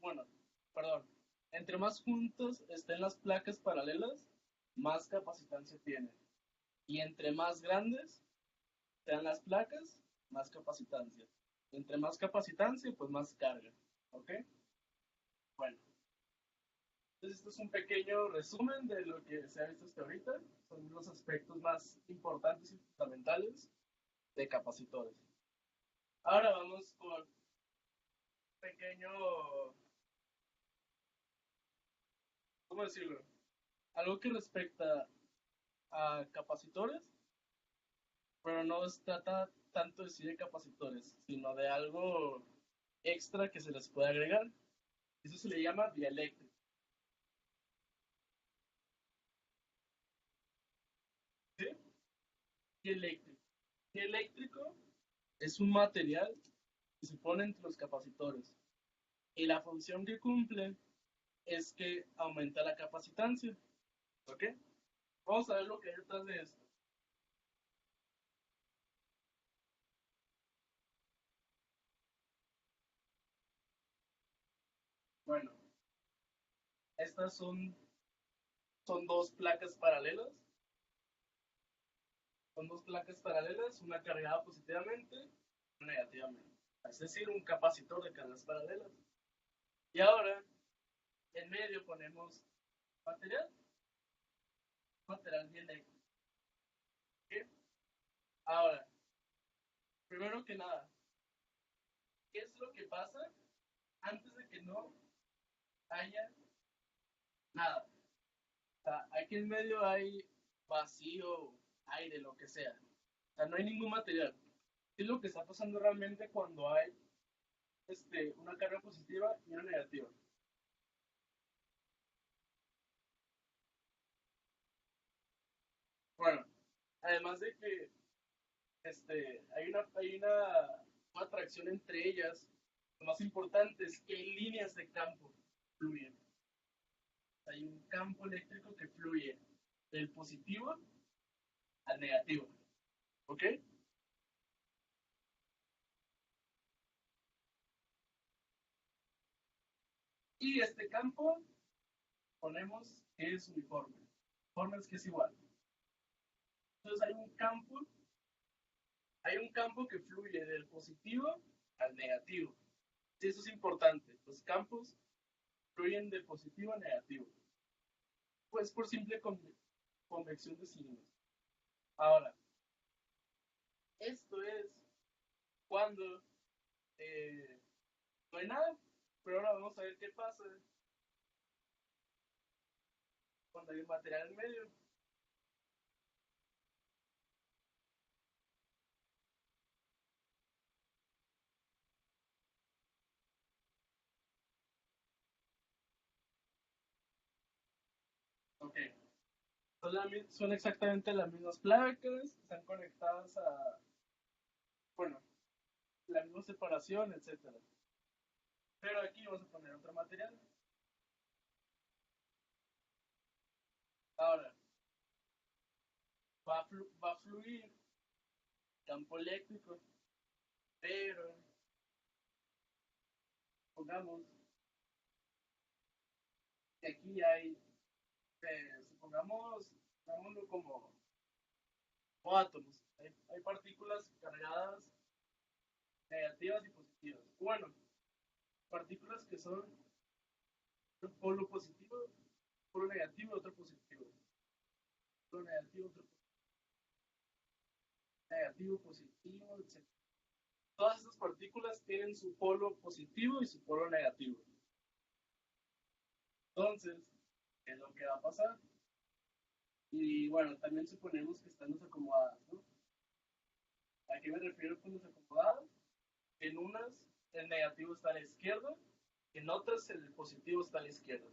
bueno, perdón, entre más juntos estén las placas paralelas, más capacitancia tienen. Y entre más grandes sean las placas, más capacitancia. Entre más capacitancia, pues más carga. ¿Ok? Bueno. Entonces, esto es un pequeño resumen de lo que se ha visto hasta ahorita. Son los aspectos más importantes y fundamentales de capacitores. Ahora vamos con un pequeño, ¿cómo decirlo? Algo que respecta a capacitores, pero no se trata tanto de sí de capacitores, sino de algo extra que se les puede agregar. Eso se le llama dieléctrica. ¿Sí? Dieléctrico. Dieléctrico es un material que se pone entre los capacitores. Y la función que cumple es que aumenta la capacitancia. ¿Ok? Vamos a ver lo que hay detrás de esto. Bueno, estas son dos placas paralelas. Son dos placas paralelas, una cargada positivamente y una negativamente. Es decir, un capacitor de cargas paralelas. Y ahora, en medio ponemos material, material dieléctrico. ¿Ok? Ahora, primero que nada, ¿qué es lo que pasa antes de que no haya nada? O sea, aquí en medio hay vacío, aire, lo que sea. O sea, no hay ningún material. ¿Qué es lo que está pasando realmente cuando hay una carga positiva y una negativa? Bueno, además de que hay una atracción entre ellas, lo más importante es que hay líneas de campo que fluyen. Hay un campo eléctrico que fluye del positivo al negativo. ¿Ok? Y este campo ponemos que es uniforme. Uniforme es que es igual. Entonces hay un campo que fluye del positivo al negativo. Sí, eso es importante. Los campos fluyen de positivo a negativo. Pues por simple convección de signos. Ahora, esto es cuando no hay nada. Pero ahora vamos a ver qué pasa cuando hay un material en medio. Ok. Son exactamente las mismas placas, están conectadas a, bueno, la misma separación, etcétera. Pero aquí vamos a poner otro material. Ahora, va a fluir campo eléctrico, pero pongamos que aquí hay, pongámoslo como átomos. Hay partículas cargadas negativas y positivas. Bueno, partículas que son un polo positivo, polo negativo, otro positivo. Polo negativo, otro negativo, positivo, etc. Todas estas partículas tienen su polo positivo y su polo negativo. Entonces, ¿qué es lo que va a pasar? Y bueno, también suponemos que están desacomodadas, ¿no? ¿A qué me refiero con desacomodadas? En unas el negativo está a la izquierda, en otras el positivo está a la izquierda.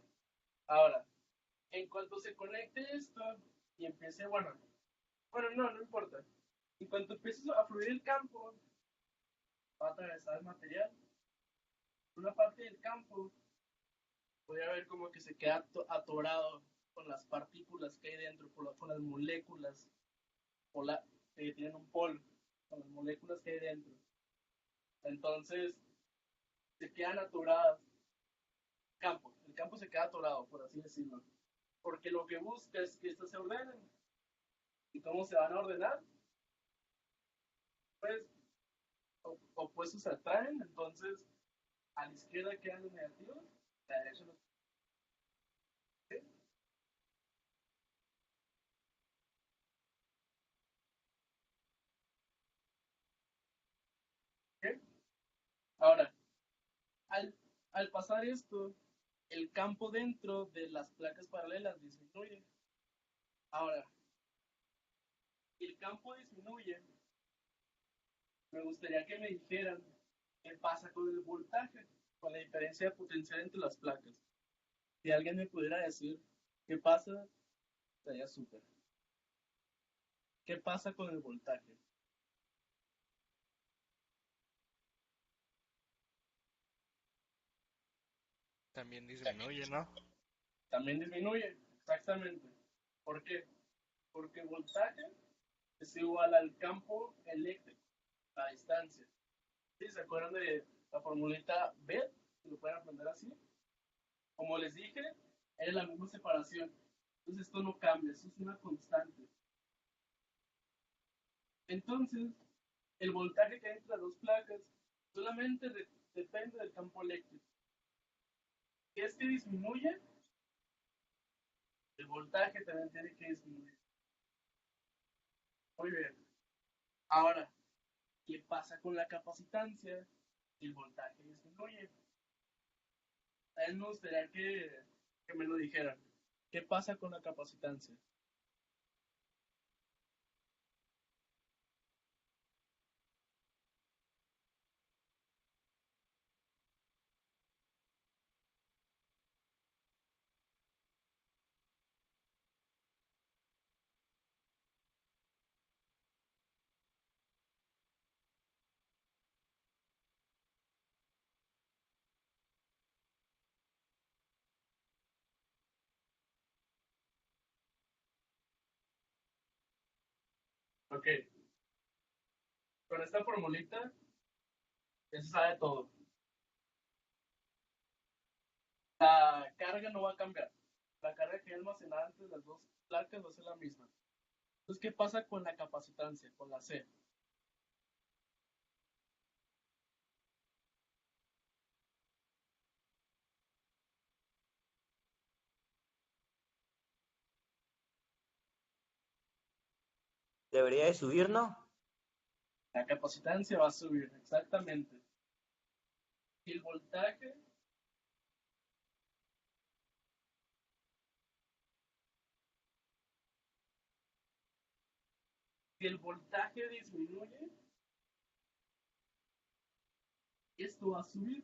Ahora, en cuanto se conecte esto y empiece, bueno, no importa. En cuanto empiece a fluir el campo, va a atravesar el material. Una parte del campo puede haber como que se queda atorado con las partículas que hay dentro, con las moléculas que tienen un polo, con las moléculas que hay dentro. Entonces, se quedan atoradas. El campo se queda atorado, por así decirlo. Porque lo que busca es que estas se ordenen. ¿Y cómo se van a ordenar? Pues opuestos se atraen, entonces a la izquierda quedan los negativos, a la derecha los positivos. ¿Okay? Ahora, al, al pasar esto, el campo dentro de las placas paralelas disminuye. Ahora, el campo disminuye. Me gustaría que me dijeran qué pasa con el voltaje, con la diferencia de potencial entre las placas. Si alguien me pudiera decir qué pasa, estaría súper. ¿Qué pasa con el voltaje? También disminuye, ¿no? También disminuye, exactamente. ¿Por qué? Porque el voltaje es igual al campo eléctrico, la distancia. ¿Sí? ¿Se acuerdan de la formulita B? Si lo pueden aprender así. como les dije, es la misma separación. Entonces esto no cambia, eso es una constante. Entonces, el voltaje que hay entre las dos placas solamente depende del campo eléctrico. Si este disminuye, el voltaje también tiene que disminuir. Muy bien. Ahora, ¿qué pasa con la capacitancia si el voltaje disminuye? A él me gustaría que me lo dijeran. ¿Qué pasa con la capacitancia? Ok, con esta formulita ya se sabe todo. La carga no va a cambiar. La carga que hay almacenada entre las dos placas va a ser la misma. Entonces, ¿qué pasa con la capacitancia, con la C? Debería de subir, ¿no? La capacitancia va a subir, exactamente. Y el voltaje si el voltaje disminuye, esto va a subir.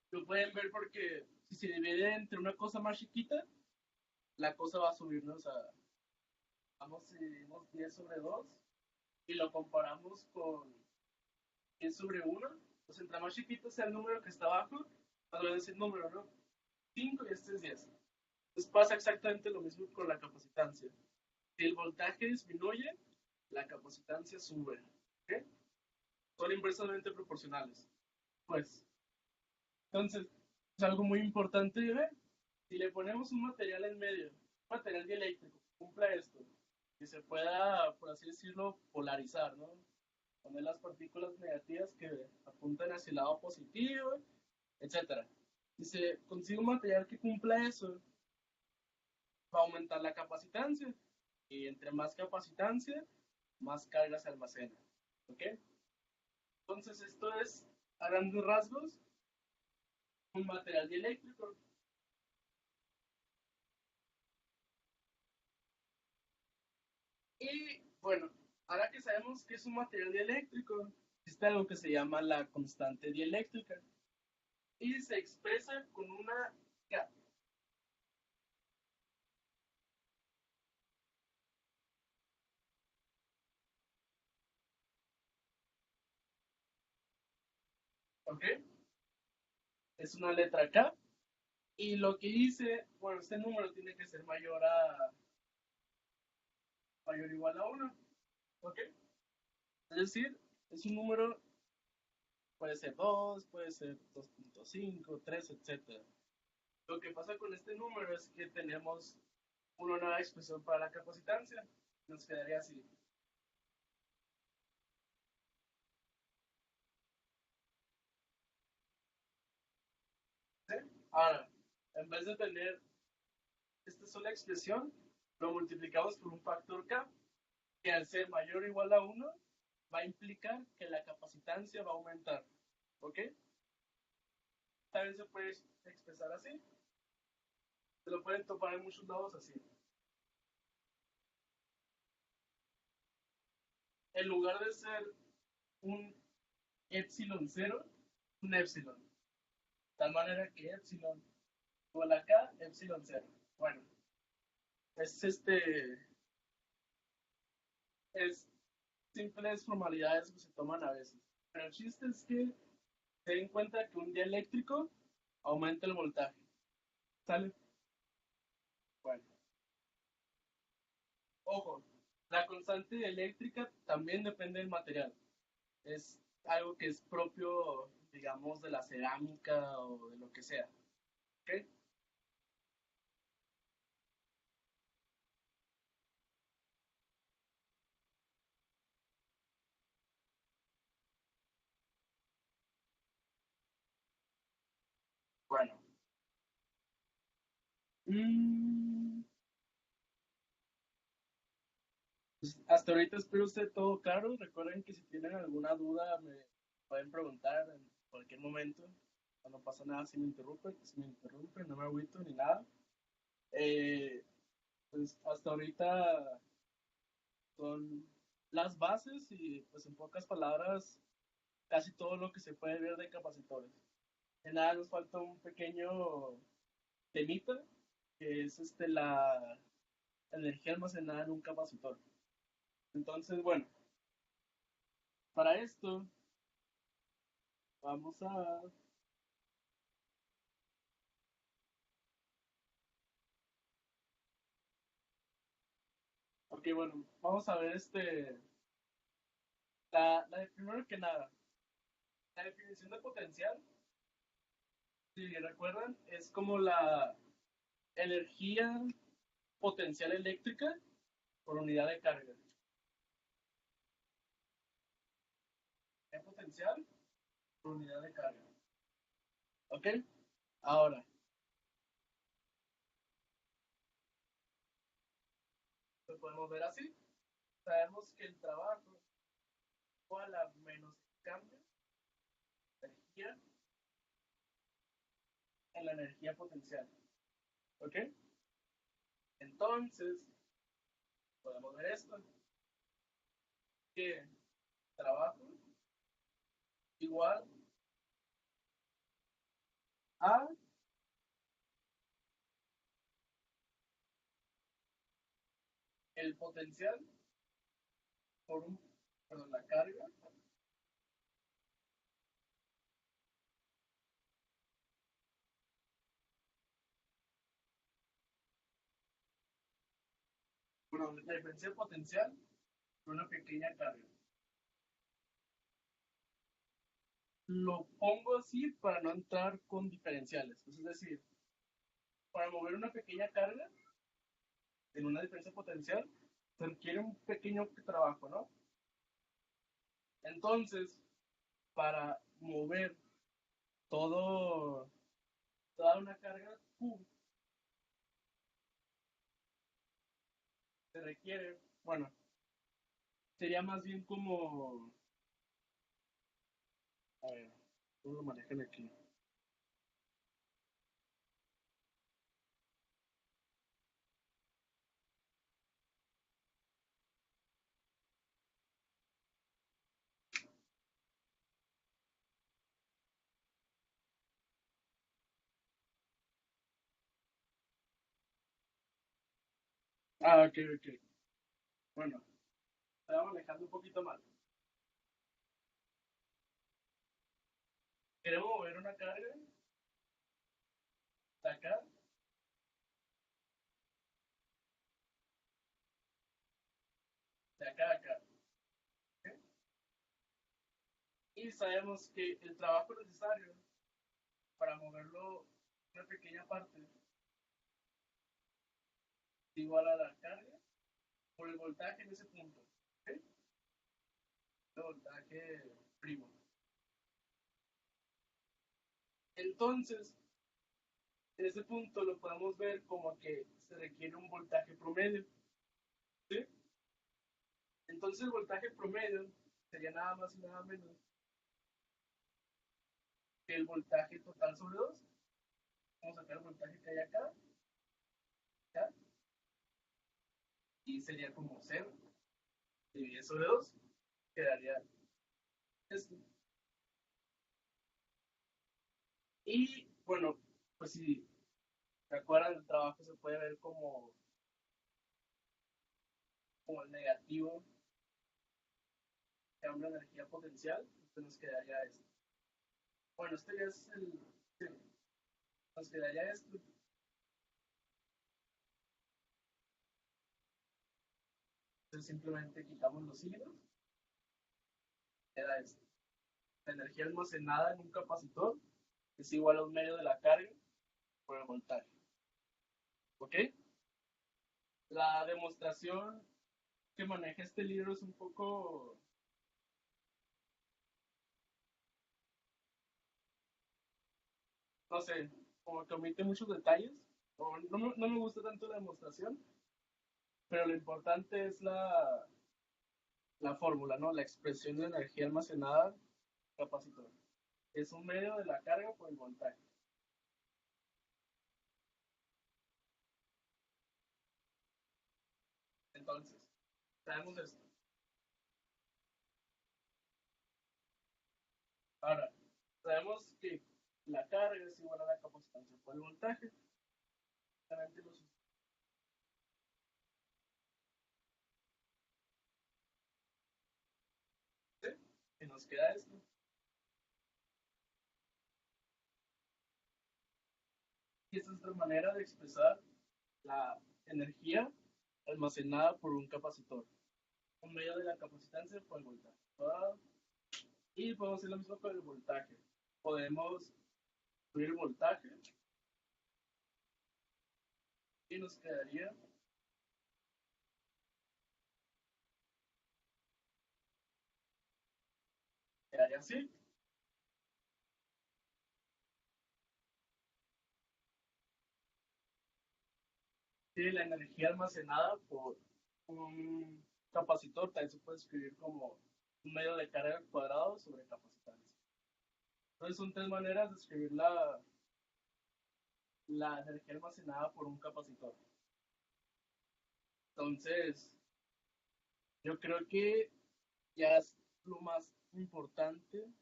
Lo pueden ver porque si se divide entre una cosa más chiquita, la cosa va a subir, ¿no? O sea, vamos, si dividimos 10 sobre 2 y lo comparamos con 10 sobre 1, pues entre más chiquito sea el número que está abajo, más grande es el número, ¿no? 5 y este es 10. Entonces pasa exactamente lo mismo con la capacitancia. Si el voltaje disminuye, la capacitancia sube. ¿Ok? Son inversamente proporcionales. Pues, entonces, es algo muy importante de ver. Si le ponemos un material en medio, un material dieléctrico, que cumpla esto, que se pueda, por así decirlo, polarizar, ¿no? Poner las partículas negativas que apuntan hacia el lado positivo, etcétera. Si se consigue un material que cumpla eso, va a aumentar la capacitancia. Y entre más capacitancia, más carga se almacena. ¿Ok? Entonces, esto es, a grandes rasgos, un material dieléctrico. Y bueno, ahora que sabemos que es un material dieléctrico, existe algo que se llama la constante dieléctrica y se expresa con una K. ¿Ok? Es una letra K y lo que dice, bueno, este número tiene que ser mayor o igual a 1. ¿Ok? Es decir, es un número, puede ser 2, puede ser 2.5, 3, etcétera. Lo que pasa con este número es que tenemos una nueva expresión para la capacitancia. Nos quedaría así. ¿Sí? Ahora, en vez de tener esta sola expresión, lo multiplicamos por un factor K, que al ser mayor o igual a 1, va a implicar que la capacitancia va a aumentar. ¿Ok? También se puede expresar así. Se lo pueden topar en muchos lados así. En lugar de ser un epsilon 0, un epsilon. De tal manera que epsilon igual a K, epsilon 0. Bueno, es es simples formalidades que se toman a veces. Pero el chiste es que se den cuenta que un dieléctrico aumenta el voltaje. ¿Sale? Bueno, ojo, la constante eléctrica también depende del material. Es algo que es propio, digamos, de la cerámica o de lo que sea. Bueno. Pues, hasta ahorita espero esté todo claro. Recuerden que si tienen alguna duda me pueden preguntar en cualquier momento. No pasa nada si me interrumpen, no me agüito ni nada. Pues hasta ahorita son las bases y pues en pocas palabras casi todo lo que se puede ver de capacitores. De nada nos falta un pequeño temita que es la energía almacenada en un capacitor. Entonces, bueno, para esto vamos a ok, bueno, vamos a ver primero que nada, la definición de potencial, si recuerdan, es como la energía potencial eléctrica por unidad de carga. Energía potencial por unidad de carga. ¿Ok? Ahora, lo podemos ver así. Sabemos que el trabajo es igual a menos cambio de energía en la energía potencial. ¿Ok? Entonces, podemos ver esto. Que trabajo igual a el potencial por la carga la diferencia potencial por una pequeña carga. Lo pongo así para no entrar con diferenciales. Es decir, para mover una pequeña carga en una diferencia potencial se requiere un pequeño trabajo, ¿no? Entonces, para mover toda una carga Q se requiere, bueno, sería más bien como, a ver, ¿cómo lo manejan aquí? Ah, ok. Bueno, estaba manejando un poquito mal. Queremos mover una carga de acá a acá. ¿Ok? Y sabemos que el trabajo necesario para moverlo una pequeña parte es igual a la carga por el voltaje en ese punto. ¿Ok? El voltaje primo. Entonces, en ese punto lo podemos ver como que se requiere un voltaje promedio. ¿Sí? Entonces el voltaje promedio sería nada más y nada menos que el voltaje total sobre 2. Vamos a sacar el voltaje que hay acá, y sería como 0 dividido sobre 2, quedaría esto. Y bueno, pues si se acuerdan, el trabajo se puede ver como el negativo de una energía potencial, entonces nos quedaría esto. Bueno, este ya es sí, nos quedaría esto. Entonces simplemente quitamos los signos, queda esto. La energía almacenada en un capacitor es igual a un medio de la carga por el demostración que maneja este libro es un poco, no sé, como que omite muchos detalles. O no me gusta tanto la demostración, pero lo importante es la fórmula, ¿no? La expresión de energía almacenada capacitor. Es un medio de la carga por el voltaje. Entonces, sabemos esto. Ahora, sabemos que la carga es igual a la capacitancia por el voltaje. Exactamente lo sucede. Y nos queda esto. Y esta es otra manera de expresar la energía almacenada por un capacitor. Un medio de la capacitancia por el voltaje. Y podemos hacer lo mismo con el voltaje. Podemos subir el voltaje y nos quedaría así. Sí, la energía almacenada por un capacitor también se puede escribir como un medio de carga al cuadrado sobre capacitancia. Entonces son tres maneras de escribir la energía almacenada por un capacitor. Entonces, yo creo que ya es lo más importante en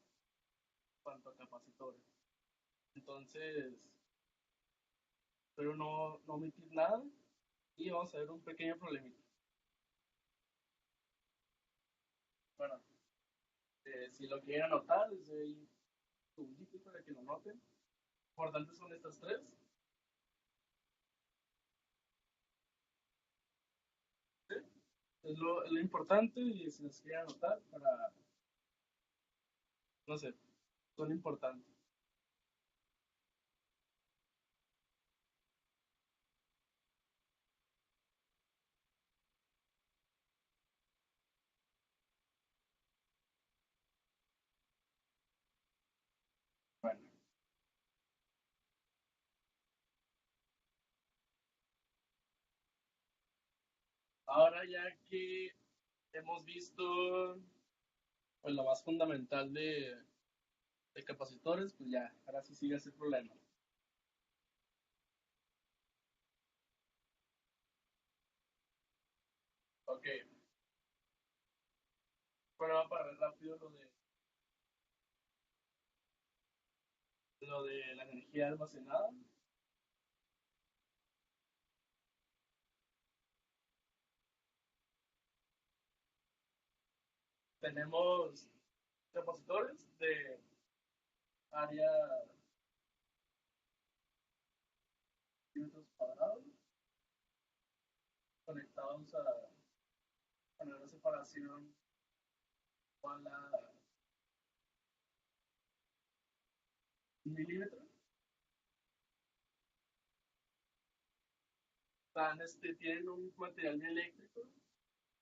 cuanto a capacitores. Entonces, espero no omitir nada y vamos a ver un pequeño problemita. Bueno, si lo quieren anotar, les doy un segundito para que lo noten. Importantes son estas tres. ¿Sí? Es lo importante y si las quieren anotar para, no sé, son importantes. Bueno, ahora ya que hemos visto pues, lo más fundamental de capacitores, pues ya, ahora sí sigue ese problema. Ok, bueno, para ver rápido lo de la energía almacenada. Tenemos capacitores de área metros cuadrados conectados a una separación igual a 1 milímetro. Tienen un material eléctrico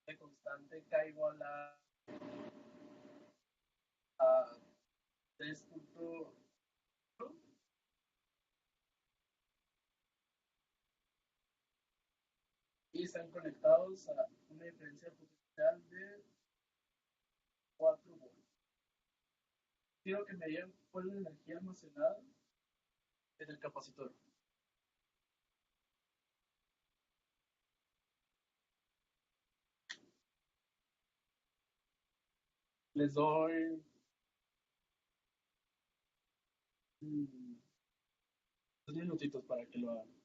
de constante K igual a 3.1 y están conectados a una diferencia potencial de 4 volts. Quiero que me digan cuál es la energía almacenada en el capacitor. Les doy 2 minutitos para que lo hagan.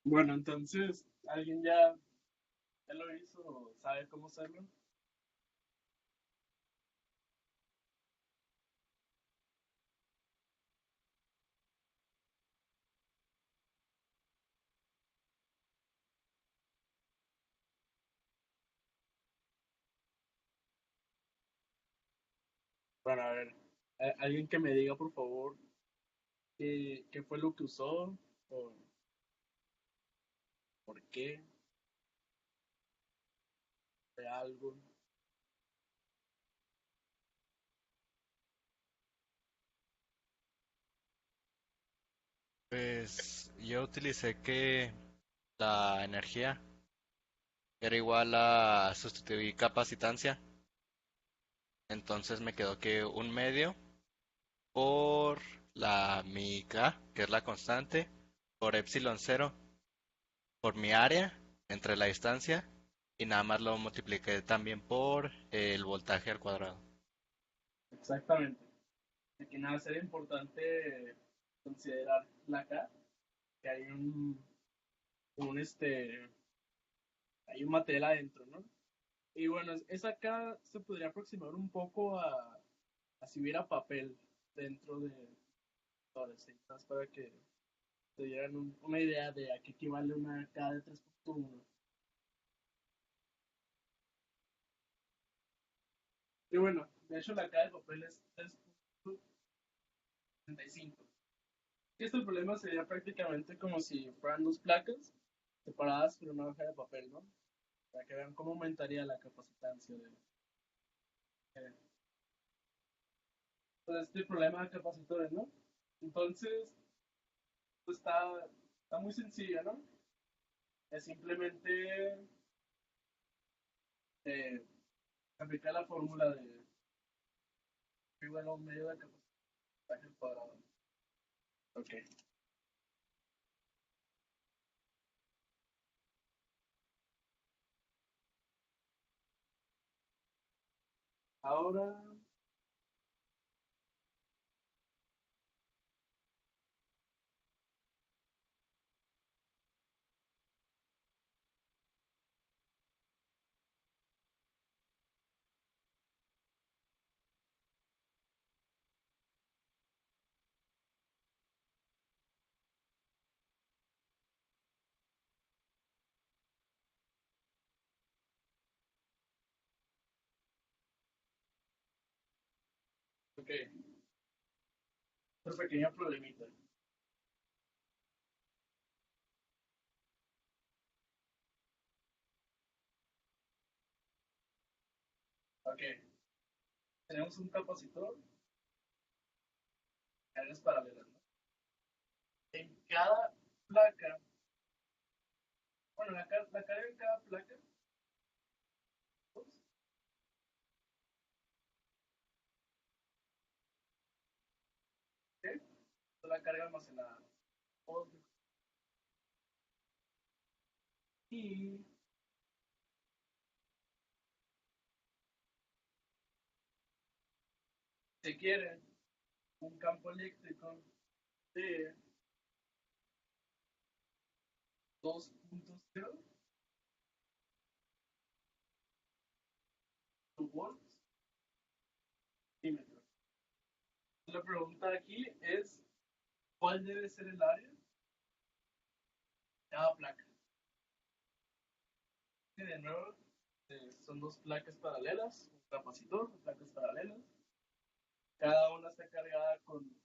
Bueno, entonces, ¿alguien ya lo hizo o sabe cómo hacerlo? Bueno, a ver, alguien que me diga, por favor, qué fue lo que usó o por qué de algo. Pues yo utilicé que la energía era igual a sustituir capacitancia. Entonces me quedó que un medio por mi K, que es la constante, por epsilon cero, por mi área entre la distancia, y nada más lo multipliqué también por el voltaje al cuadrado. Exactamente. Aquí nada, sería importante considerar la K, que hay un este, hay un material adentro, ¿no? Y bueno, esa K se podría aproximar un poco a si hubiera papel dentro de las cintas para que te dieran una idea de a qué equivale una K de 3.1. Y bueno, de hecho la K de papel es 3.65. Y este problema sería prácticamente como si fueran dos placas separadas por una hoja de papel, ¿no? Para que vean cómo aumentaría la capacitancia de pues, este problema de capacitores, ¿no? Entonces, pues está muy sencillo, ¿no? Es simplemente eh, aplicar la fórmula de igual a un medio de capacitaje al cuadrado. Ok. Ahora, ok, otro pequeño problemita. Ok, tenemos un capacitor, cargas paralelas, ¿no? En cada placa, bueno, la carga en cada placa, ¿no? ¿Ok? La carga almacenada. Y se quiere un campo eléctrico de 2.0 volts milímetros. La pregunta aquí es, ¿cuál debe ser el área de cada placa? Y de nuevo, son dos placas paralelas, un capacitor, dos placas paralelas. Cada una está cargada con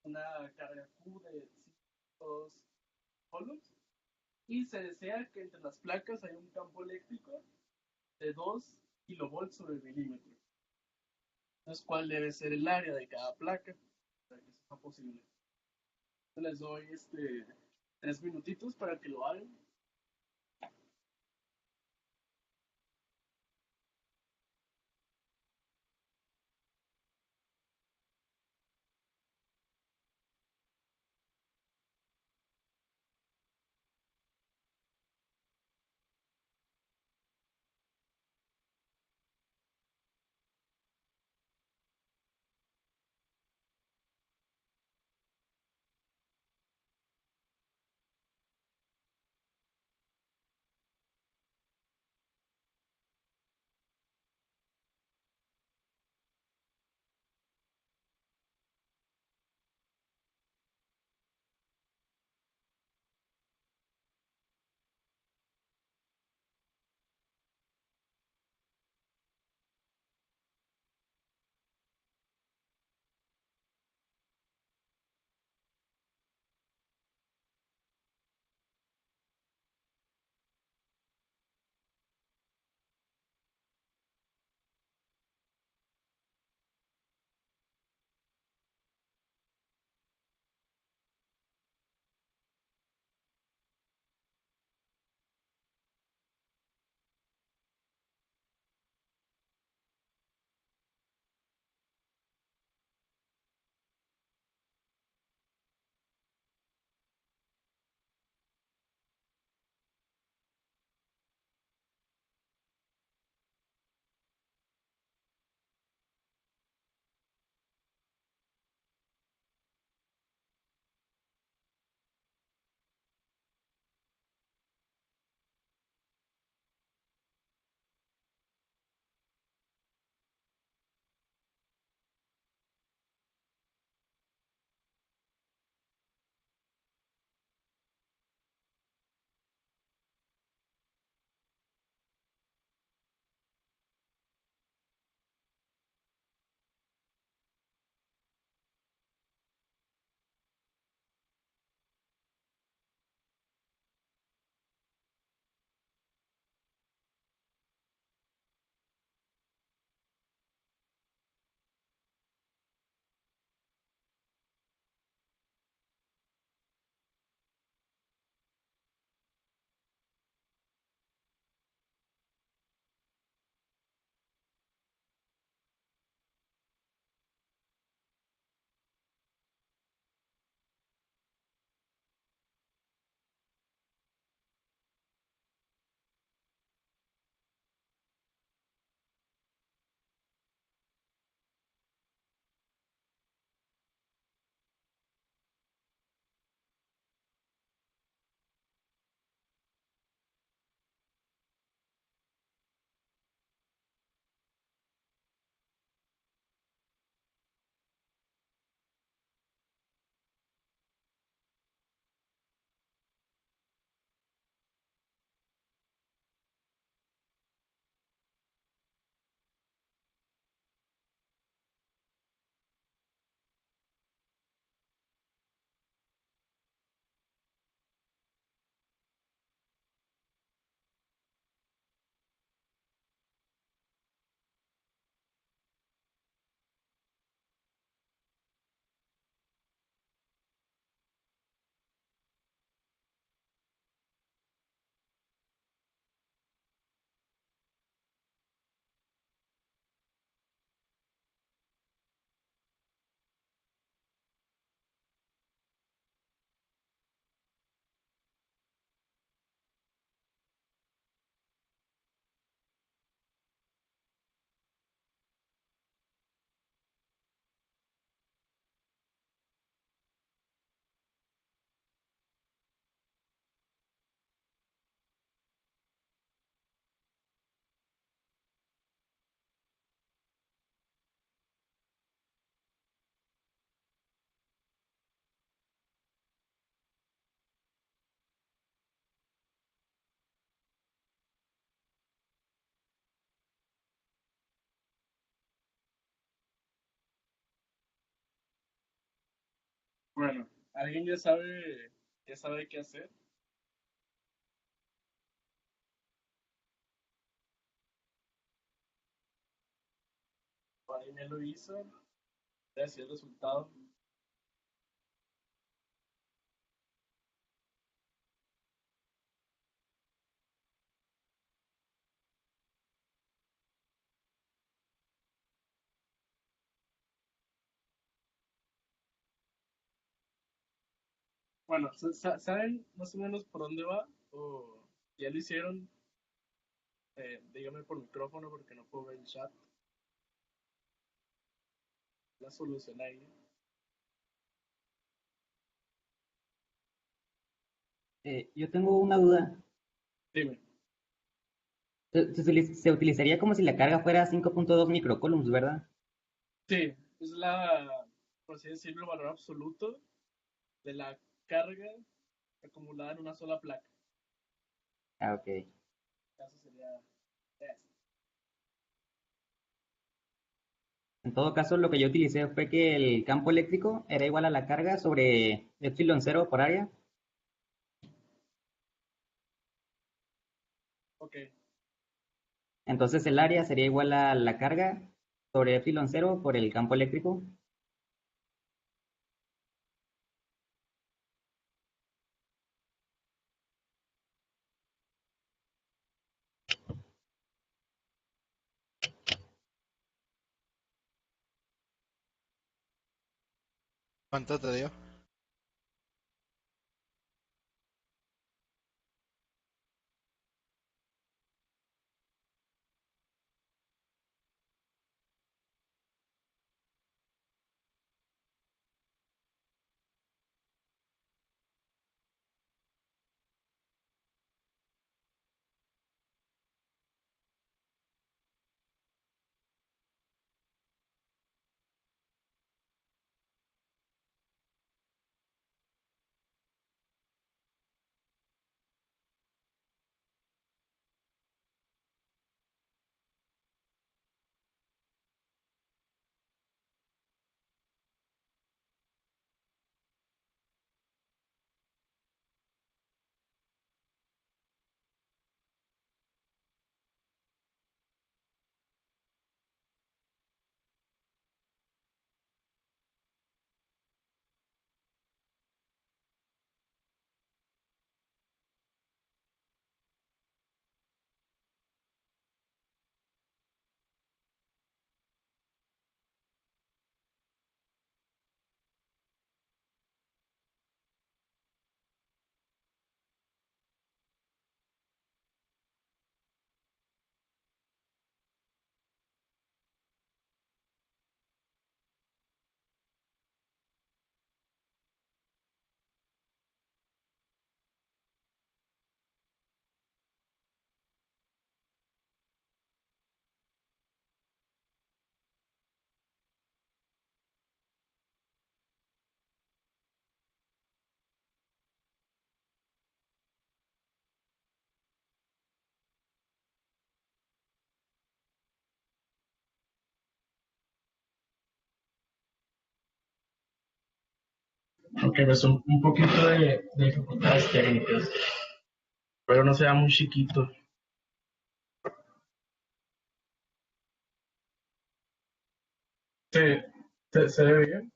una carga Q de 5 coulombs. y se desea que entre las placas haya un campo eléctrico de 2 kilovolts sobre el milímetro. Entonces, ¿cuál debe ser el área de cada placa para que eso sea posible? Les doy 3 minutitos para que lo hagan. Bueno, ¿alguien ya sabe qué hacer? Ahí me lo hizo. Voy a decir el resultado. Bueno, ¿saben más o menos por dónde va? ¿O ya lo hicieron? Dígame por micrófono porque no puedo ver el chat. La solución ahí. Yo tengo una duda. Dime. Se utilizaría como si la carga fuera 5.2 microcoulombs, ¿verdad? Sí, es por así decirlo, el valor absoluto de la carga acumulada en una sola placa. Ah, ok. Eso sería esto. En todo caso, lo que yo utilicé fue que el campo eléctrico era igual a la carga sobre epsilon 0 por área. Ok, Entonces el área sería igual a la carga sobre epsilon 0 por el campo eléctrico. ¿Cuánto te dio? ok, pues un poquito de dificultades técnicas, pero no sea muy chiquito. Sí, se ve bien.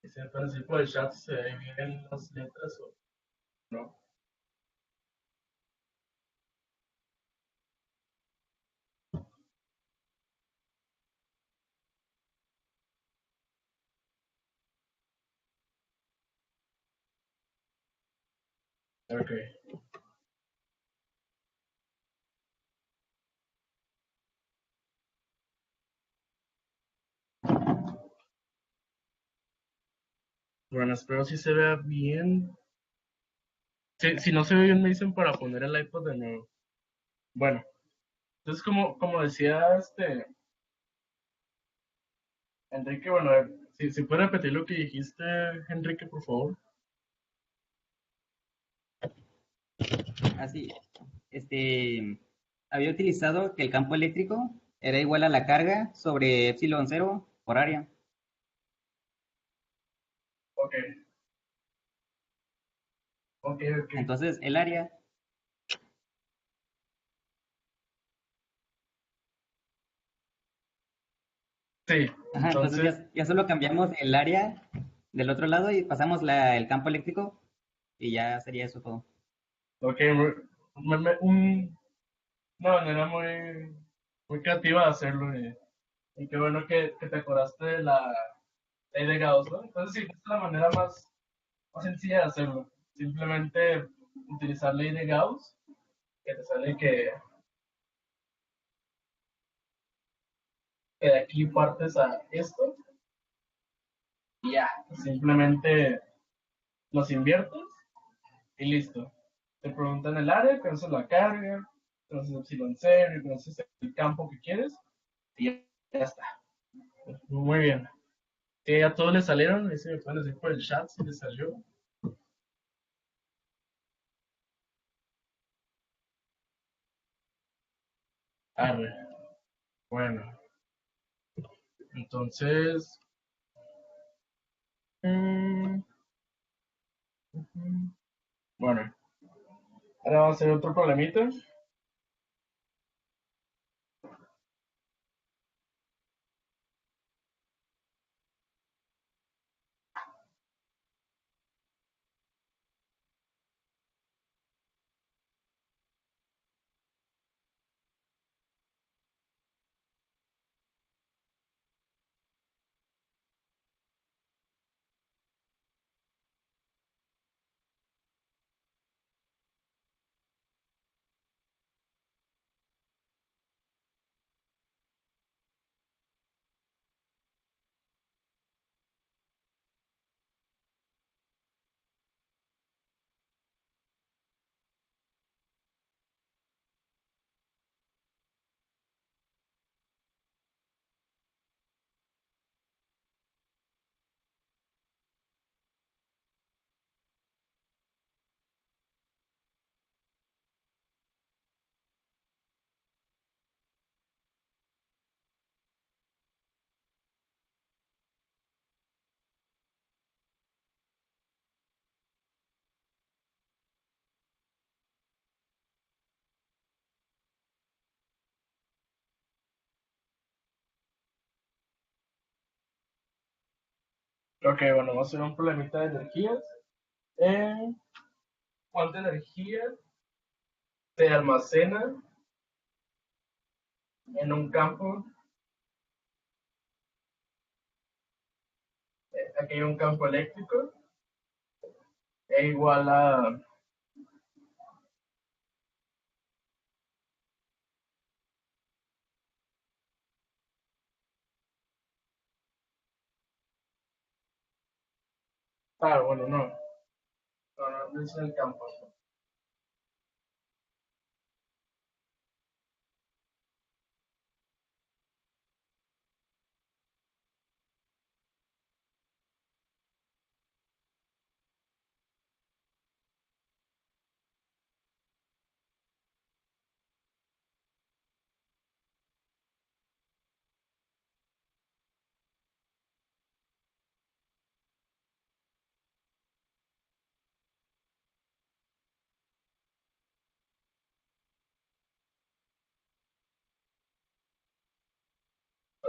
Ese principio del chat se ve bien las letras o no. Ok. Bueno, espero si se vea bien. Si no se ve bien, me dicen para poner el iPod de nuevo. Bueno, entonces como decía Enrique, bueno, a ver, si puede repetir lo que dijiste, Enrique, por favor. Así, había utilizado que el campo eléctrico era igual a la carga sobre epsilon 0 por área. Ok, ok. Entonces el área Sí, Ajá, entonces entonces, ya solo cambiamos el área del otro lado y pasamos el campo eléctrico y ya sería eso todo. ok, una manera muy creativa de hacerlo y qué bueno que te acordaste de la ley de Gauss, ¿no? Entonces sí, esta es la manera más sencilla de hacerlo. Simplemente utilizar ley de Gauss, que te sale que de aquí partes a esto y ya, simplemente los inviertes y listo. Te preguntan el área, conoces la carga, conoces epsilon cero y conoces el campo que quieres y ya está. Muy bien. Que a todos les salieron, ahí se me pueden decir por el chat si les salió. Arre. Bueno, entonces. mm, bueno, ahora vamos a hacer otro problemita. Ok, bueno, vamos a hacer un problemita de energías. ¿Cuánta energía se almacena en un campo? Aquí hay un campo eléctrico, e igual a. Ah, bueno, no. No es el campo.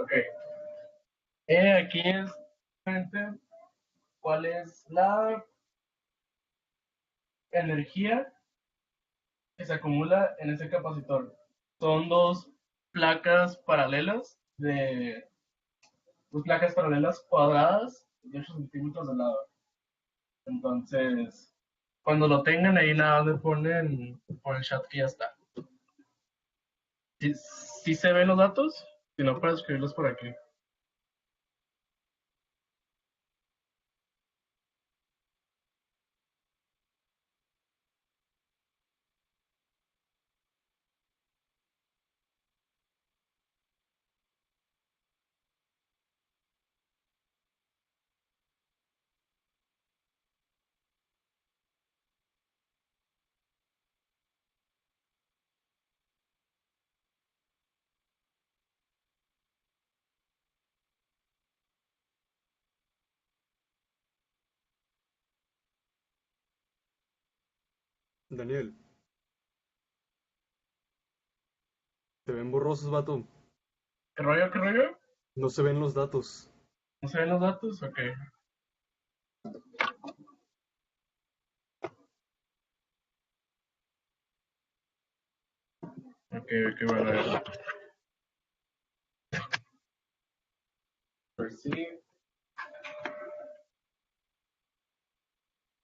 Ok. Aquí es realmente cuál es la energía que se acumula en ese capacitor. Son dos placas paralelas cuadradas de 8 centímetros de lado. Entonces, cuando lo tengan ahí nada le ponen por el chat que ya está. ¿Sí se ven los datos? Si no, para escribirlos por aquí. Daniel, te ven borrosos, vato. ¿Qué rollo, qué rollo? No se ven los datos. ¿No se ven los datos? Ok. Ok, bueno, a ver. A ver si...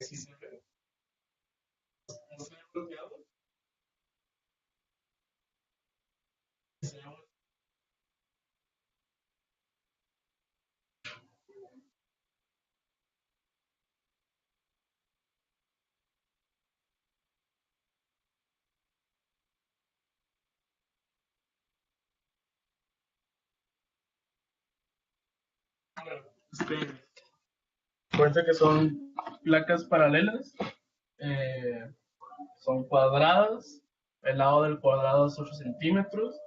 ¿Sí se ve? ¿No se ve bloqueado? ¿Se ve? Este, cuenta que son placas paralelas, eh, son cuadradas, el lado del cuadrado es 8 centímetros,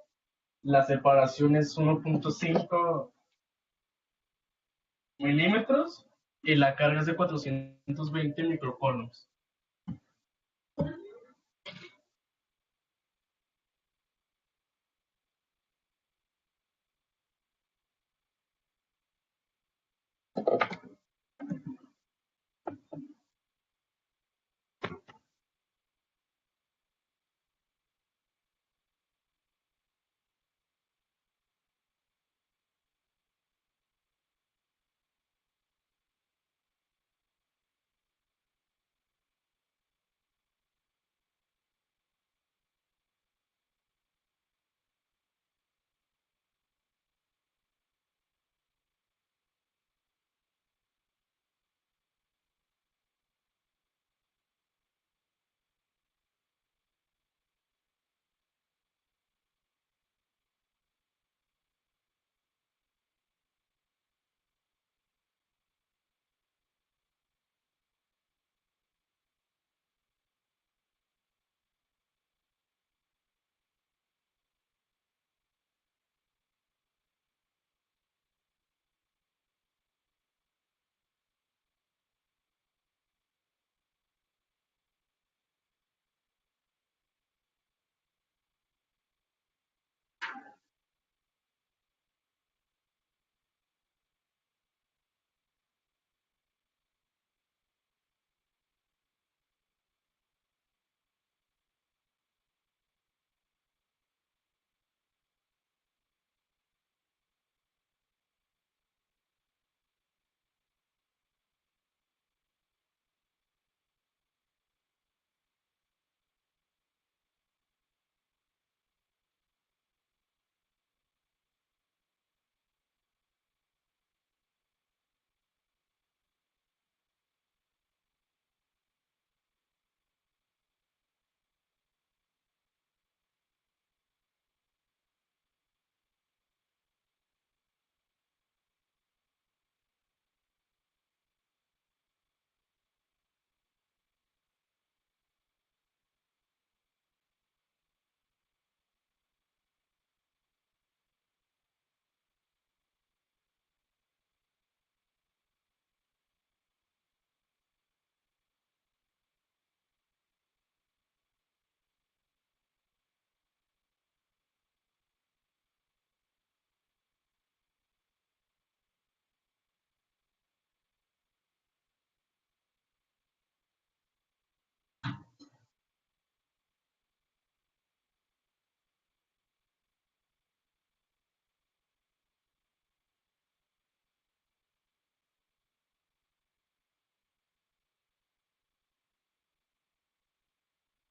la separación es 1.5 milímetros y la carga es de 420 microcoulombs.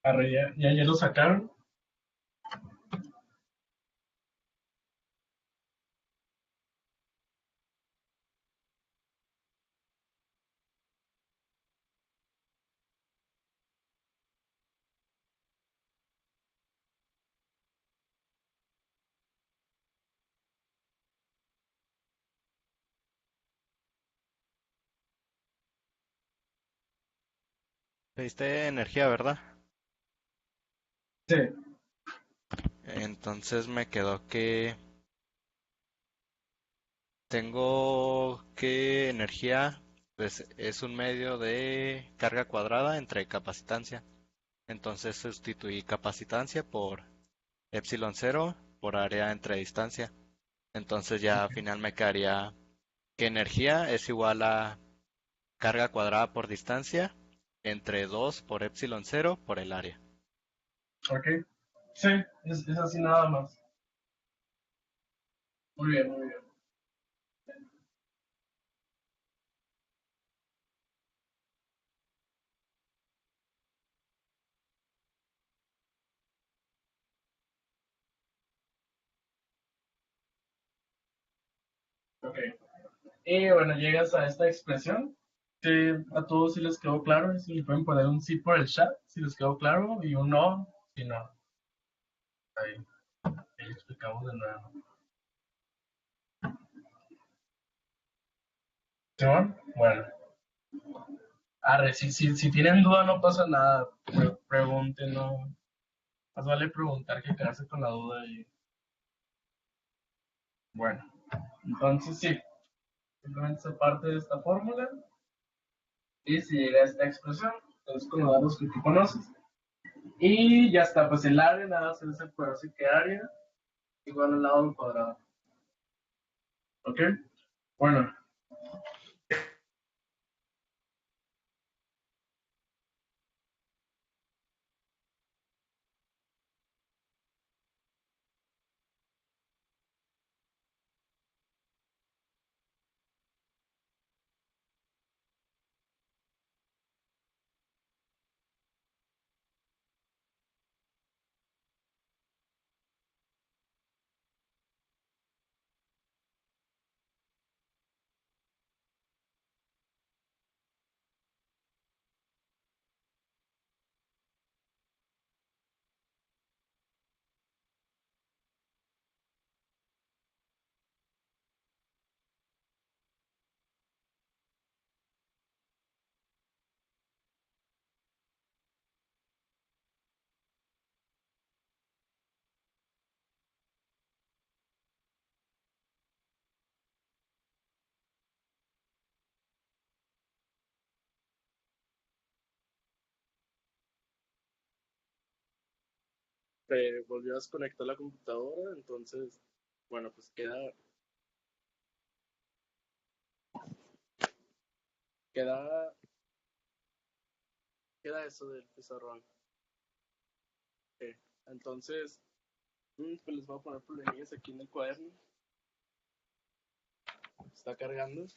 Arre, ya lo sacaron. Pediste energía, ¿verdad? Sí. Entonces me quedó que tengo que energía pues, es un medio de carga cuadrada entre capacitancia. Entonces sustituí capacitancia por epsilon cero por área entre distancia. Entonces ya al final me quedaría que energía es igual a carga cuadrada por distancia entre 2 por epsilon cero por el área. Ok. Sí, es así nada más. Muy bien, muy bien. Ok. Y bueno, llegas a esta expresión. Que a todos si les quedó claro, y si le pueden poner un sí por el chat, si les quedó claro, y un no, si no. Ahí, ahí explicamos de nuevo. ¿Simón? Bueno. Arre, si tienen duda no pasa nada. Pregunten, no. Más vale preguntar que quedarse con la duda. Y bueno, entonces sí, simplemente se parte de esta fórmula y se llega a esta expresión. Entonces con los datos que tú conoces. Y ya está, pues el área, nada, se hace por así que área igual al lado del cuadrado. ¿Ok? Bueno, te volvió a desconectar la computadora, entonces, bueno, pues queda, queda eso del pizarrón. Ok, entonces, pues les voy a poner problemillas aquí en el cuaderno. Está cargando.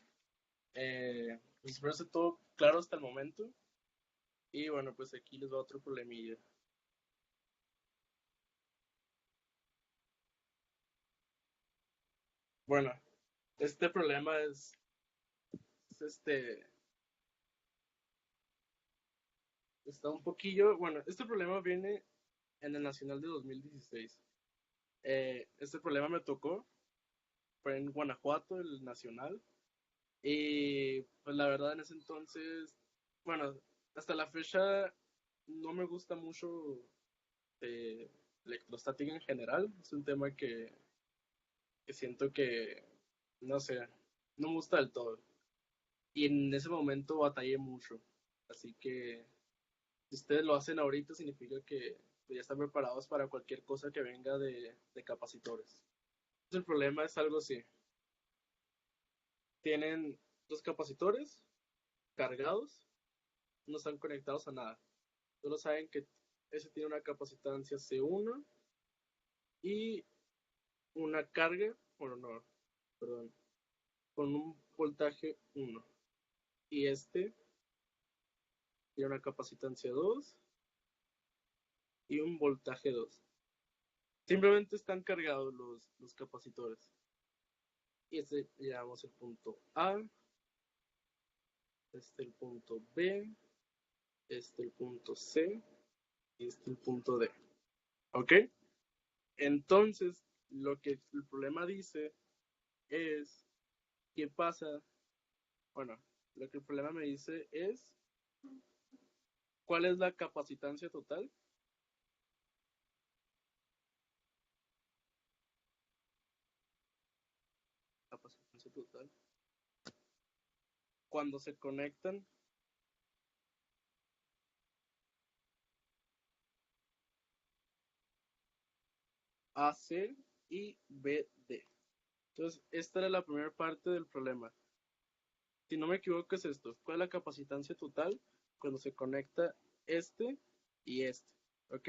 Pues espero esté todo claro hasta el momento. Y bueno, pues aquí les va otro problemilla. Bueno, este problema es está un poquillo, bueno, este problema viene en el Nacional de 2016. Este problema me tocó, fue en Guanajuato, el Nacional, y pues la verdad en ese entonces, bueno, hasta la fecha no me gusta mucho electrostática en general, es un tema que siento que, no sé, no me gusta del todo. Y en ese momento batallé mucho, así que si ustedes lo hacen ahorita significa que ya están preparados para cualquier cosa que venga de capacitores. Entonces, el problema es algo así. Tienen dos capacitores cargados, no están conectados a nada. Solo saben que ese tiene una capacitancia C1 y una carga, bueno, no, perdón, con un voltaje 1. Y este tiene una capacitancia 2 y un voltaje 2. Simplemente están cargados los capacitores. Y este llamamos el punto A, este el punto B, este el punto C y este el punto D. ¿Ok? Entonces, lo que el problema dice es qué pasa, bueno, lo que el problema me dice es cuál es la capacitancia total cuando se conectan AC y BD. Entonces, esta era la primera parte del problema. Si no me equivoco es esto. ¿Cuál es la capacitancia total cuando se conecta este y este? ¿Ok?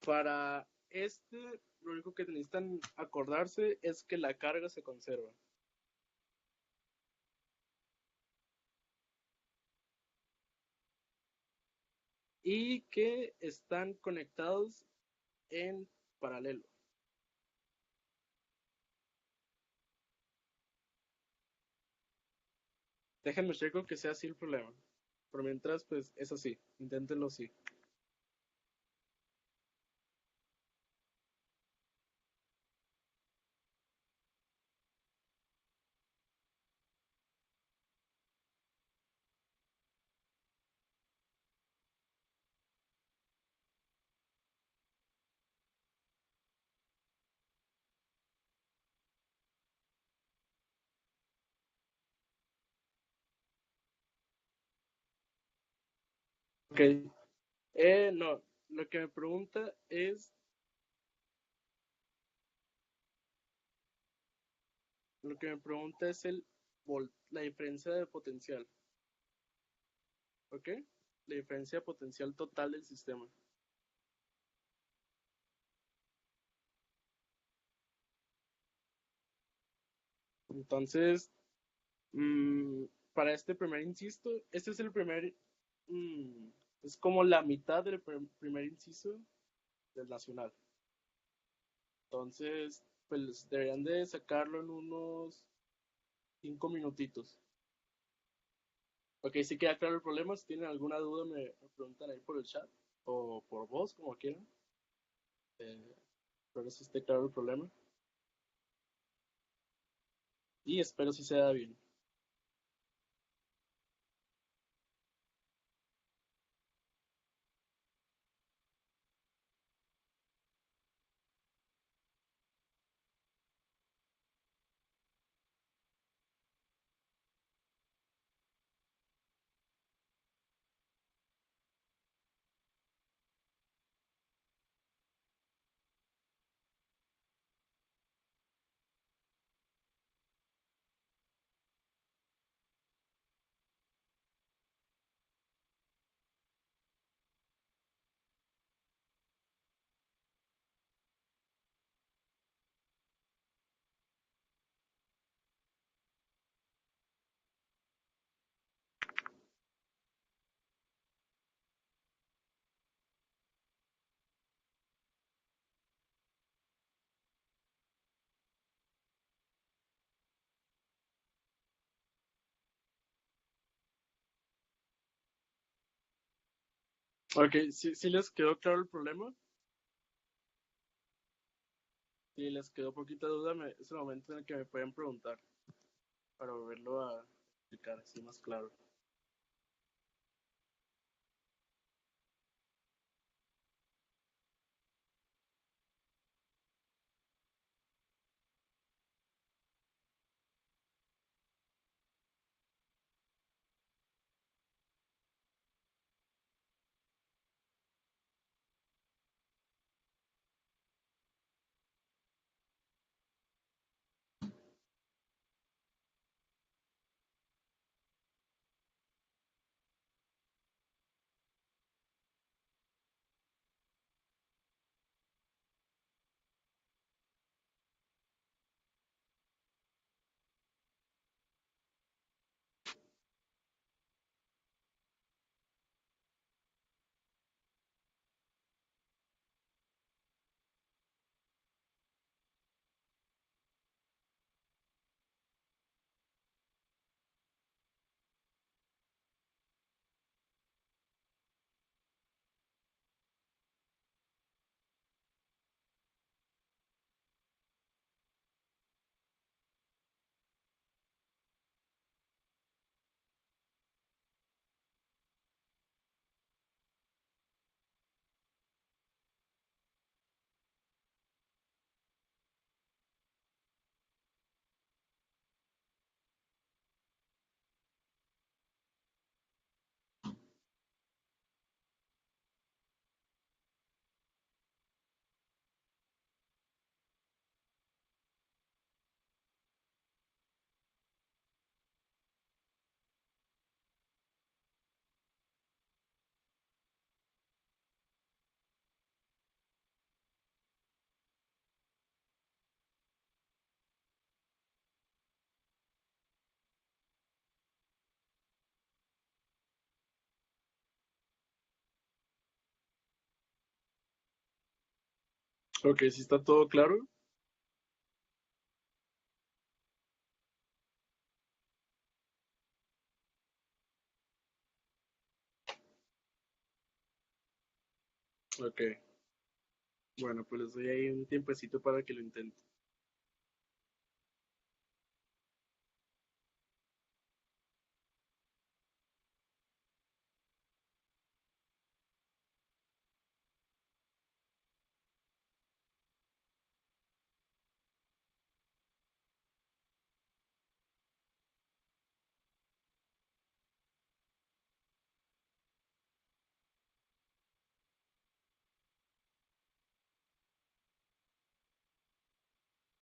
Para este, lo único que necesitan acordarse es que la carga se conserva. Y que están conectados en paralelo. Déjenme checo que sea así el problema. Por mientras, pues es así. Inténtenlo así. Ok. No. Lo que me pregunta es. Lo que me pregunta es la diferencia de potencial. ¿Ok? La diferencia de potencial total del sistema. Entonces, para este primer inciso, este es el primer, es como la mitad del primer inciso del nacional. Entonces, pues deberían de sacarlo en unos 5 minutitos. Ok, si queda claro el problema. Si tienen alguna duda, me preguntan ahí por el chat o por voz, como quieran. Espero si esté claro el problema. Y espero si se da bien. Ok, si les quedó claro el problema. Si les quedó poquita duda, es el momento en el que me pueden preguntar para volverlo a explicar así más claro. Ok, si está todo claro. Ok. Bueno, pues les doy ahí un tiempecito para que lo intenten.